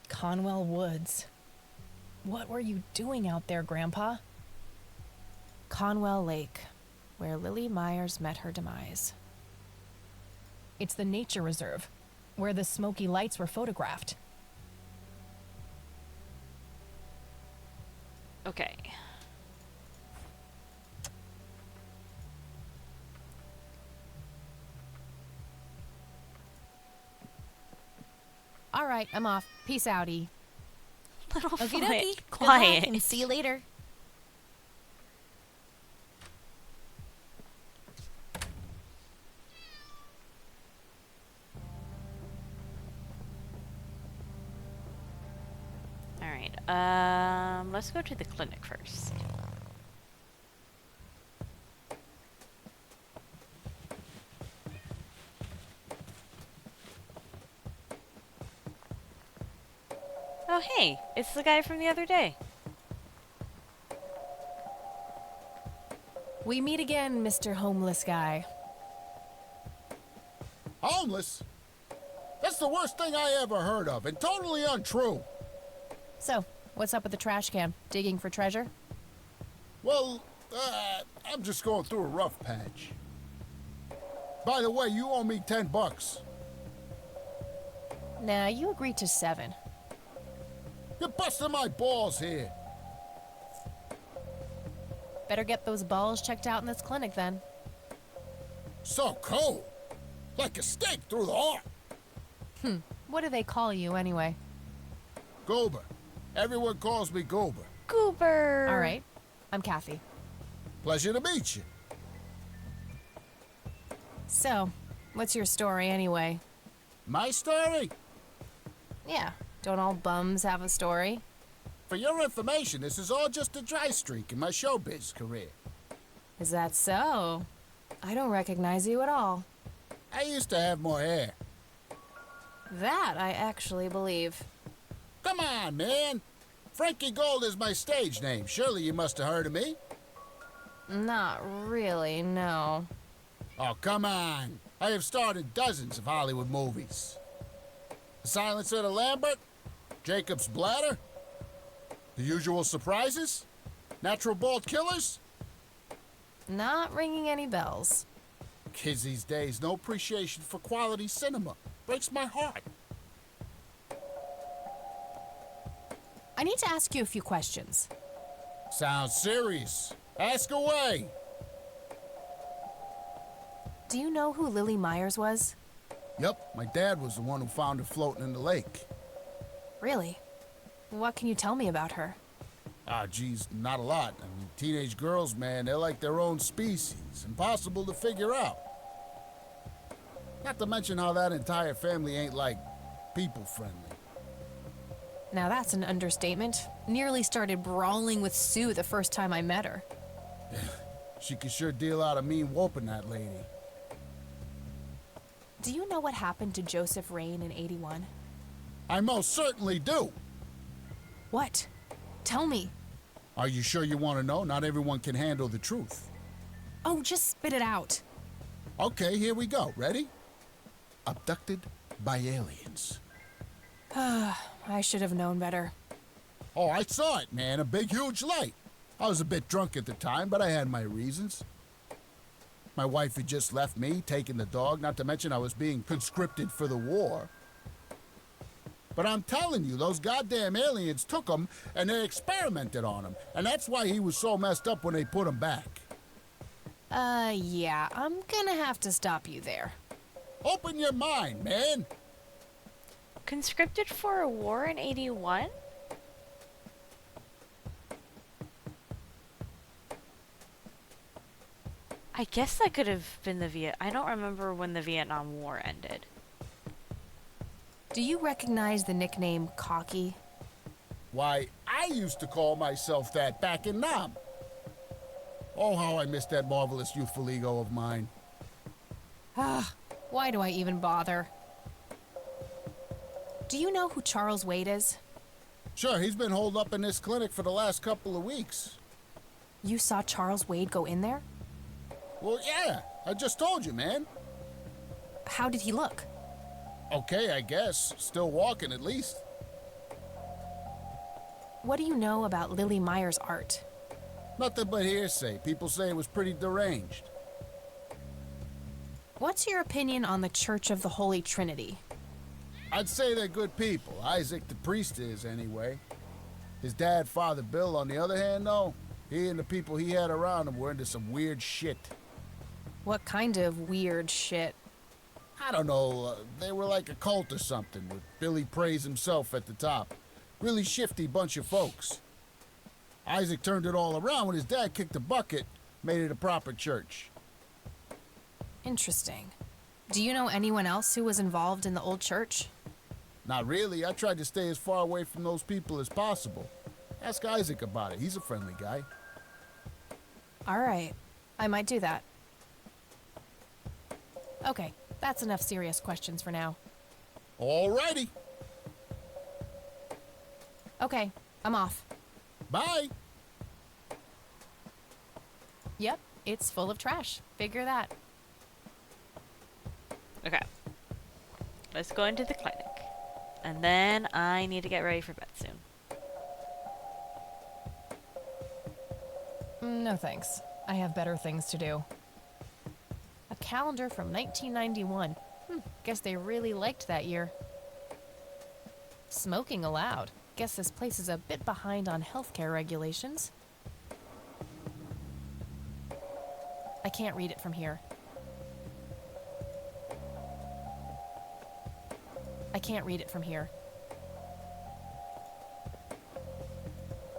Speaker 2: Conwell Woods. What were you doing out there, Grandpa? Conwell Lake, where Lily Myers met her demise. It's the nature reserve, where the smoky lights were photographed.
Speaker 1: Okay.
Speaker 2: All right, I'm off. Peace outie.
Speaker 1: Littlefoot,
Speaker 14: Okie dokie. Good
Speaker 1: quiet.
Speaker 14: luck and see you later.
Speaker 1: Alright, let's go to the clinic first. Oh hey, it's the guy from the other day.
Speaker 2: We meet again, Mr. Homeless Guy.
Speaker 4: Homeless? That's the worst thing I ever heard of, and totally untrue.
Speaker 2: So, what's up with the trash can? Digging for treasure?
Speaker 4: Well, I'm just going through a rough patch. By the way, you owe me $10.
Speaker 2: Nah, you agreed to 7.
Speaker 4: You're busting my balls here.
Speaker 2: Better get those balls checked out in this clinic then.
Speaker 4: So cold. Like a stake through the heart.
Speaker 2: What do they call you anyway?
Speaker 4: Goober. Everyone calls me Goober.
Speaker 1: Goober!
Speaker 2: Alright, I'm Kathy.
Speaker 4: Pleasure to meet you.
Speaker 2: So, what's your story anyway?
Speaker 4: My story?
Speaker 2: Yeah, don't all bums have a story?
Speaker 4: For your information, this is all just a dry streak in my showbiz career.
Speaker 2: Is that so? I don't recognize you at all.
Speaker 4: I used to have more hair.
Speaker 2: That I actually believe.
Speaker 4: Come on, man. Frankie Gold is my stage name. Surely you must have heard of me.
Speaker 2: Not really, no.
Speaker 4: Oh, come on. I have starred in dozens of Hollywood movies. The Silencer to Lambert, Jacob's Bladder, The Usual Surprises, Natural Bald Killers.
Speaker 2: Not ringing any bells.
Speaker 4: Kids these days, no appreciation for quality cinema. Breaks my heart.
Speaker 2: I need to ask you a few questions.
Speaker 4: Sounds serious. Ask away.
Speaker 2: Do you know who Lily Myers was?
Speaker 4: Yep, my dad was the one who found her floating in the lake.
Speaker 2: Really? What can you tell me about her?
Speaker 4: Ah, geez, not a lot. I mean, teenage girls, man, they're like their own species. Impossible to figure out. Not to mention how that entire family ain't, like, people-friendly.
Speaker 2: Now that's an understatement. Nearly started brawling with Sue the first time I met her.
Speaker 4: She could sure deal out a mean whooping, that lady.
Speaker 2: Do you know what happened to Joseph Rain in '81?
Speaker 4: I most certainly do.
Speaker 2: What? Tell me.
Speaker 4: Are you sure you want to know? Not everyone can handle the truth.
Speaker 2: Oh, just spit it out.
Speaker 4: Okay, here we go. Ready? Abducted by aliens.
Speaker 2: I should have known better.
Speaker 4: Oh, I saw it, man. A big, huge light. I was a bit drunk at the time, but I had my reasons. My wife had just left me, taking the dog, not to mention I was being conscripted for the war. But I'm telling you, those goddamn aliens took him and they experimented on him. And that's why he was so messed up when they put him back.
Speaker 2: Yeah, I'm gonna have to stop you there.
Speaker 4: Open your mind, man.
Speaker 1: Conscripted for a war in 81? I guess that could have been the I don't remember when the Vietnam War ended.
Speaker 2: Do you recognize the nickname Cocky?
Speaker 4: Why, I used to call myself that back in Nam. Oh, how I miss that marvelous youthful ego of mine.
Speaker 2: Ah, why do I even bother? Do you know who Charles Wade is?
Speaker 4: Sure, he's been holed up in this clinic for the last couple of weeks.
Speaker 2: You saw Charles Wade go in there?
Speaker 4: Well, yeah, I just told you, man.
Speaker 2: How did he look?
Speaker 4: Okay, I guess. Still walking, at least.
Speaker 2: What do you know about Lily Meyer's art?
Speaker 4: Nothing but hearsay. People say it was pretty deranged.
Speaker 2: What's your opinion on the Church of the Holy Trinity?
Speaker 4: I'd say they're good people. Isaac the priest is, anyway. His dad, Father Bill, on the other hand, though, he and the people he had around him were into some weird shit.
Speaker 2: What kind of weird shit?
Speaker 4: I don't know, they were like a cult or something, with Billy Praise himself at the top. Really shifty bunch of folks. Isaac turned it all around when his dad kicked the bucket, made it a proper church.
Speaker 2: Interesting. Do you know anyone else who was involved in the old church?
Speaker 4: Not really. I tried to stay as far away from those people as possible. Ask Isaac about it. He's a friendly guy.
Speaker 2: All right. I might do that. Okay, that's enough serious questions for now.
Speaker 4: All righty.
Speaker 2: Okay, I'm off.
Speaker 4: Bye.
Speaker 2: Yep, it's full of trash. Figure that.
Speaker 1: Okay. Let's go into the clinic. And then I need to get ready for bed soon.
Speaker 2: No thanks. I have better things to do. A calendar from 1991. Guess they really liked that year. Smoking allowed. Guess this place is a bit behind on healthcare regulations. I can't read it from here. I can't read it from here.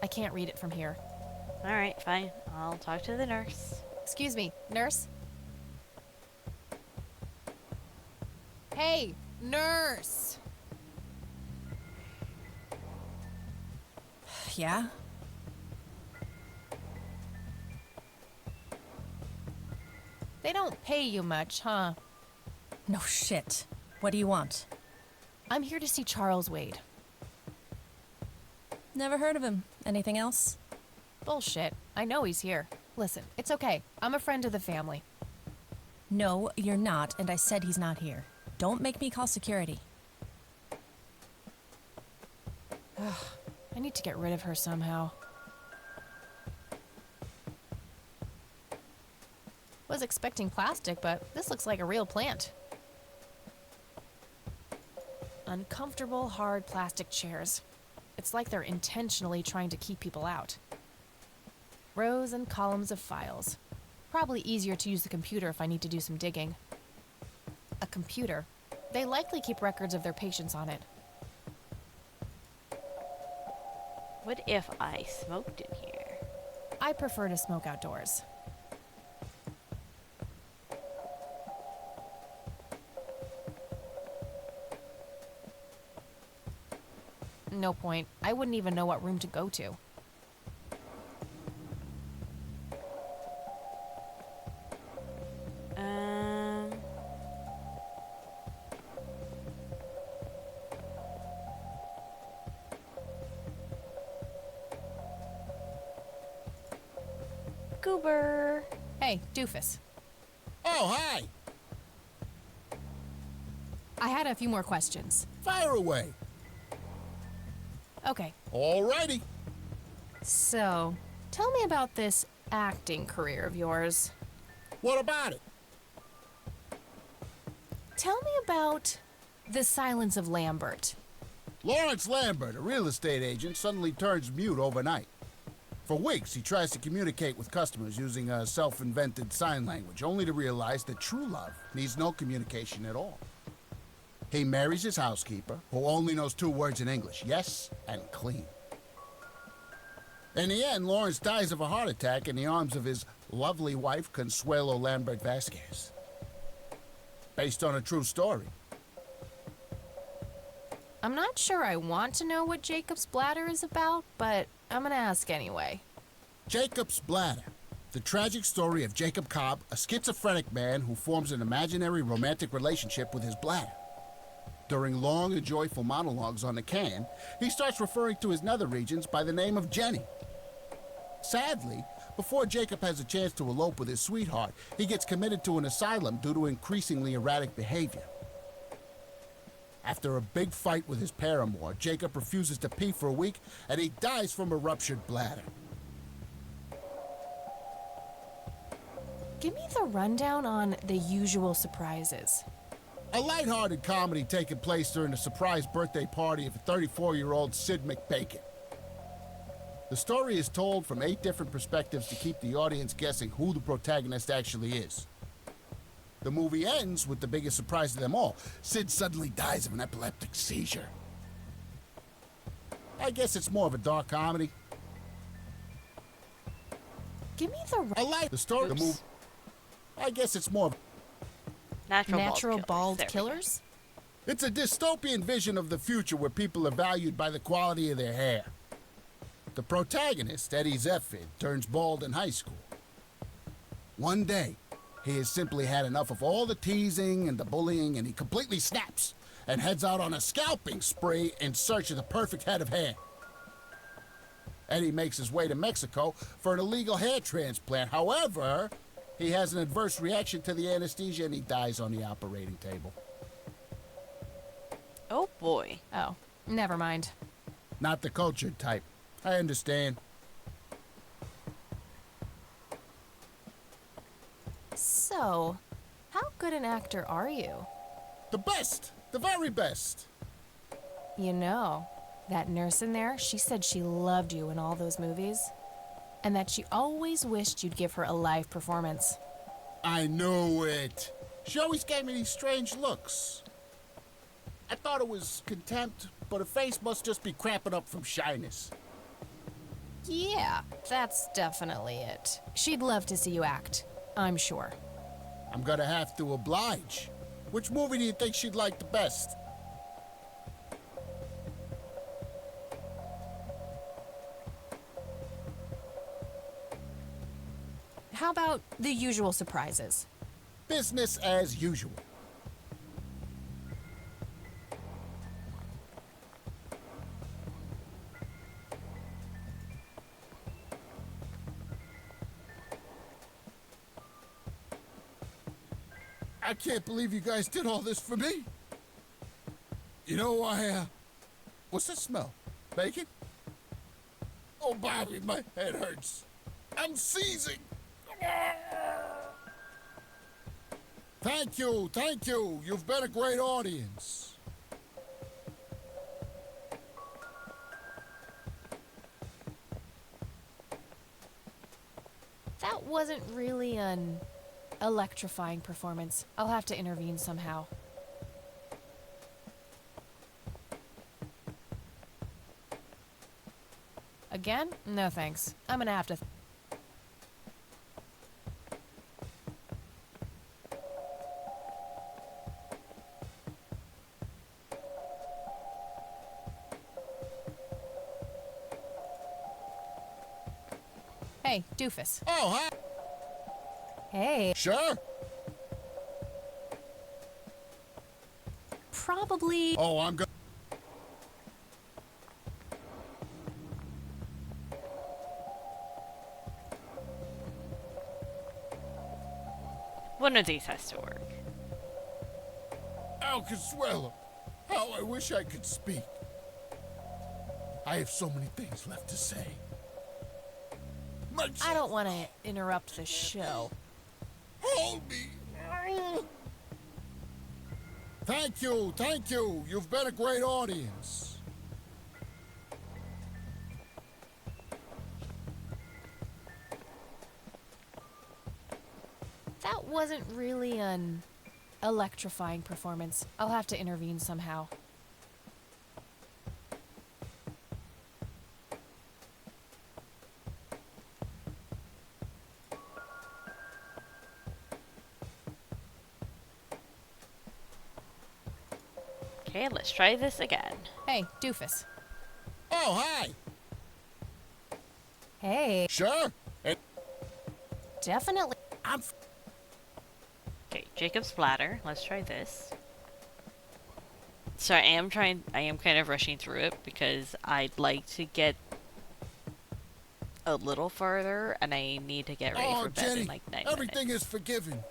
Speaker 2: I can't read it from here.
Speaker 1: Alright, fine. I'll talk to the nurse.
Speaker 2: Excuse me, nurse? Hey, nurse!
Speaker 17: Yeah?
Speaker 2: They don't pay you much, huh?
Speaker 17: No shit. What do you want?
Speaker 2: I'm here to see Charles Wade.
Speaker 17: Never heard of him. Anything else?
Speaker 2: Bullshit. I know he's here. Listen, it's okay. I'm a friend of the family.
Speaker 17: No, you're not, and I said he's not here. Don't make me call security.
Speaker 2: I need to get rid of her somehow. Was expecting plastic, but this looks like a real plant. Uncomfortable, hard plastic chairs. It's like they're intentionally trying to keep people out. Rows and columns of files. Probably easier to use the computer if I need to do some digging. A computer. They likely keep records of their patients on it.
Speaker 1: What if I smoked in here?
Speaker 2: I prefer to smoke outdoors. No point. I wouldn't even know what room to go to.
Speaker 1: Goober.
Speaker 2: Hey, doofus.
Speaker 4: Oh, hi.
Speaker 2: I had a few more questions.
Speaker 4: Fire away.
Speaker 2: Okay.
Speaker 4: All righty.
Speaker 2: So, tell me about this acting career of yours.
Speaker 4: What about it?
Speaker 2: Tell me about the silence of Lambert.
Speaker 4: Lawrence Lambert, a real estate agent, suddenly turns mute overnight. For weeks, he tries to communicate with customers using a self-invented sign language, only to realize that true love needs no communication at all. He marries his housekeeper, who only knows 2 words in English, yes and clean. In the end, Lawrence dies of a heart attack in the arms of his lovely wife, Consuelo Lambert Vasquez. Based on a true story.
Speaker 2: I'm not sure I want to know what Jacob's Bladder is about, but I'm gonna ask anyway.
Speaker 4: Jacob's Bladder. The tragic story of Jacob Cobb, a schizophrenic man who forms an imaginary romantic relationship with his bladder. During long and joyful monologues on the can, he starts referring to his nether regions by the name of Jenny. Sadly, before Jacob has a chance to elope with his sweetheart, he gets committed to an asylum due to increasingly erratic behavior. After a big fight with his paramour, Jacob refuses to pee for a week, and he dies from a ruptured bladder.
Speaker 2: Give me the rundown on The Usual Surprises.
Speaker 4: A lighthearted comedy taking place during the surprise birthday party of 34-year-old Sid McBacon. The story is told from 8 different perspectives to keep the audience guessing who the protagonist actually is. The movie ends with the biggest surprise of them all. Sid suddenly dies of an epileptic seizure. I guess it's more of a dark comedy.
Speaker 2: Give me the...
Speaker 4: I like the story. The movie. I guess it's more of...
Speaker 1: Natural
Speaker 2: bald killers?
Speaker 4: It's a dystopian vision of the future where people are valued by the quality of their hair. The protagonist, Eddie Zephyr, turns bald in high school. One day, he has simply had enough of all the teasing and the bullying, and he completely snaps and heads out on a scalping spree in search of the perfect head of hair. Eddie makes his way to Mexico for an illegal hair transplant. However, he has an adverse reaction to the anesthesia and he dies on the operating table.
Speaker 1: Oh boy.
Speaker 2: Oh, never mind.
Speaker 4: Not the cultured type. I understand.
Speaker 2: So, how good an actor are you?
Speaker 4: The best! The very best!
Speaker 2: You know, that nurse in there, she said she loved you in all those movies. And that she always wished you'd give her a live performance.
Speaker 4: I knew it. She always gave me these strange looks. I thought it was contempt, but her face must just be cramping up from shyness.
Speaker 2: Yeah, that's definitely it. She'd love to see you act, I'm sure.
Speaker 4: I'm gonna have to oblige. Which movie do you think she'd like the best?
Speaker 2: How about The Usual Surprises?
Speaker 4: Business as usual. I can't believe you guys did all this for me. You know, what's that smell? Bacon? Oh, Bobby, my head hurts. I'm seizing. Thank you, thank you. You've been a great audience.
Speaker 2: That wasn't really an electrifying performance. I'll have to intervene somehow. Again? No thanks. I'm gonna have to... Hey, doofus.
Speaker 4: Oh, hi.
Speaker 2: Hey.
Speaker 4: Sure.
Speaker 2: Probably...
Speaker 4: Oh, I'm good.
Speaker 1: One of these has to work.
Speaker 4: Oh, Consuelo, how I wish I could speak. I have so many things left to say.
Speaker 2: I don't want to interrupt the show.
Speaker 4: Hold me. Thank you, thank you. You've been a great audience.
Speaker 2: That wasn't really an electrifying performance. I'll have to intervene somehow.
Speaker 1: Okay, let's try this again.
Speaker 2: Hey, doofus.
Speaker 4: Oh, hi.
Speaker 2: Hey.
Speaker 4: Sure.
Speaker 2: Definitely.
Speaker 1: Okay, Jacob's bladder. Let's try this. So I am kind of rushing through it because I'd like to get a little farther and I need to get ready for bed
Speaker 4: Jenny,
Speaker 1: in like 9
Speaker 4: everything
Speaker 1: minutes.
Speaker 4: is forgiven.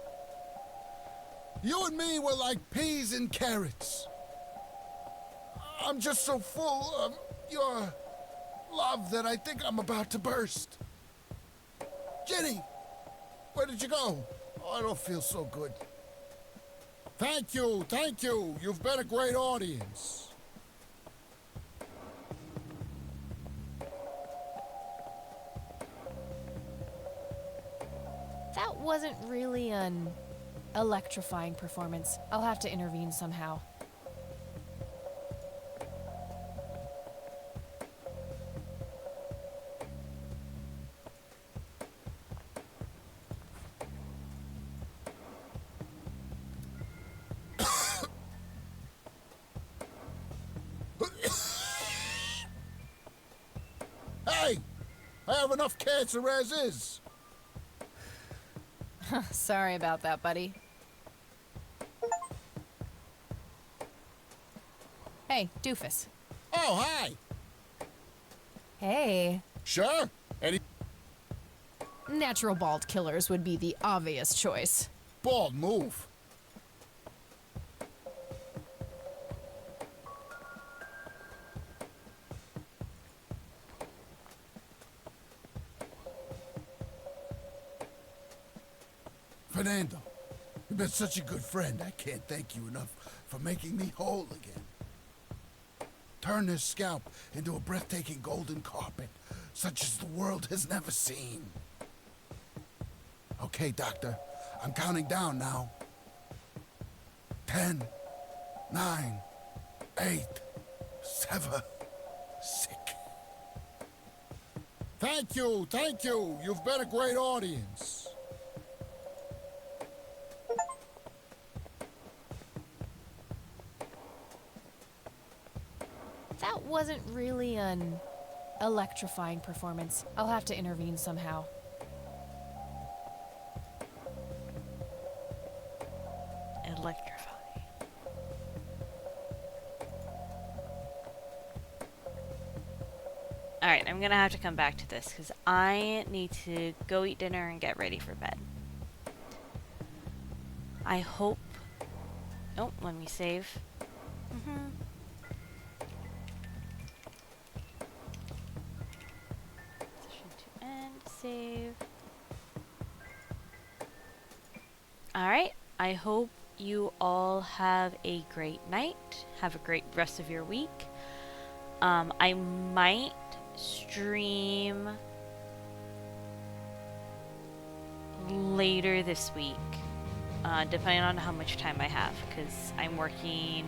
Speaker 4: You and me were like peas and carrots. I'm just so full of your love that I think I'm about to burst. Jenny, where did you go? Oh, I don't feel so good. Thank you, thank you. You've been a great audience.
Speaker 2: That wasn't really an electrifying performance. I'll have to intervene somehow.
Speaker 4: Hey, I have enough cancer as is.
Speaker 2: Sorry about that, buddy. Hey, doofus.
Speaker 4: Oh, hi.
Speaker 2: Hey.
Speaker 4: Sure.
Speaker 2: Natural bald killers would be the obvious choice.
Speaker 4: Bald move. Fernando, you've been such a good friend. I can't thank you enough for making me whole again. Turn this scalp into a breathtaking golden carpet, such as the world has never seen. Okay, Doctor, I'm counting down now. 10, 9, 8, 7, 6. Thank you, thank you. You've been a great audience.
Speaker 2: That wasn't really an electrifying performance. I'll have to intervene somehow.
Speaker 1: Electrifying. Alright, I'm gonna have to come back to this because I need to go eat dinner and get ready for bed. I hope... Oh, let me save. Session to end, save. Alright, I hope you all have a great night. Have a great rest of your week. I might stream later this week, depending on how much time I have, because I'm working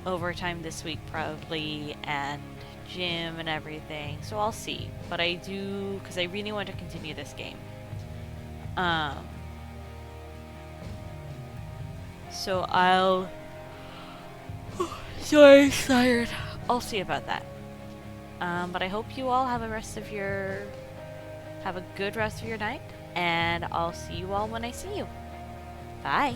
Speaker 1: overtime this week probably, and gym and everything, so I'll see. But I do, because I really want to continue this game. So I'll... Sorry, tired. I'll see about that. But I hope you all have a good rest of your night, and I'll see you all when I see you. Bye.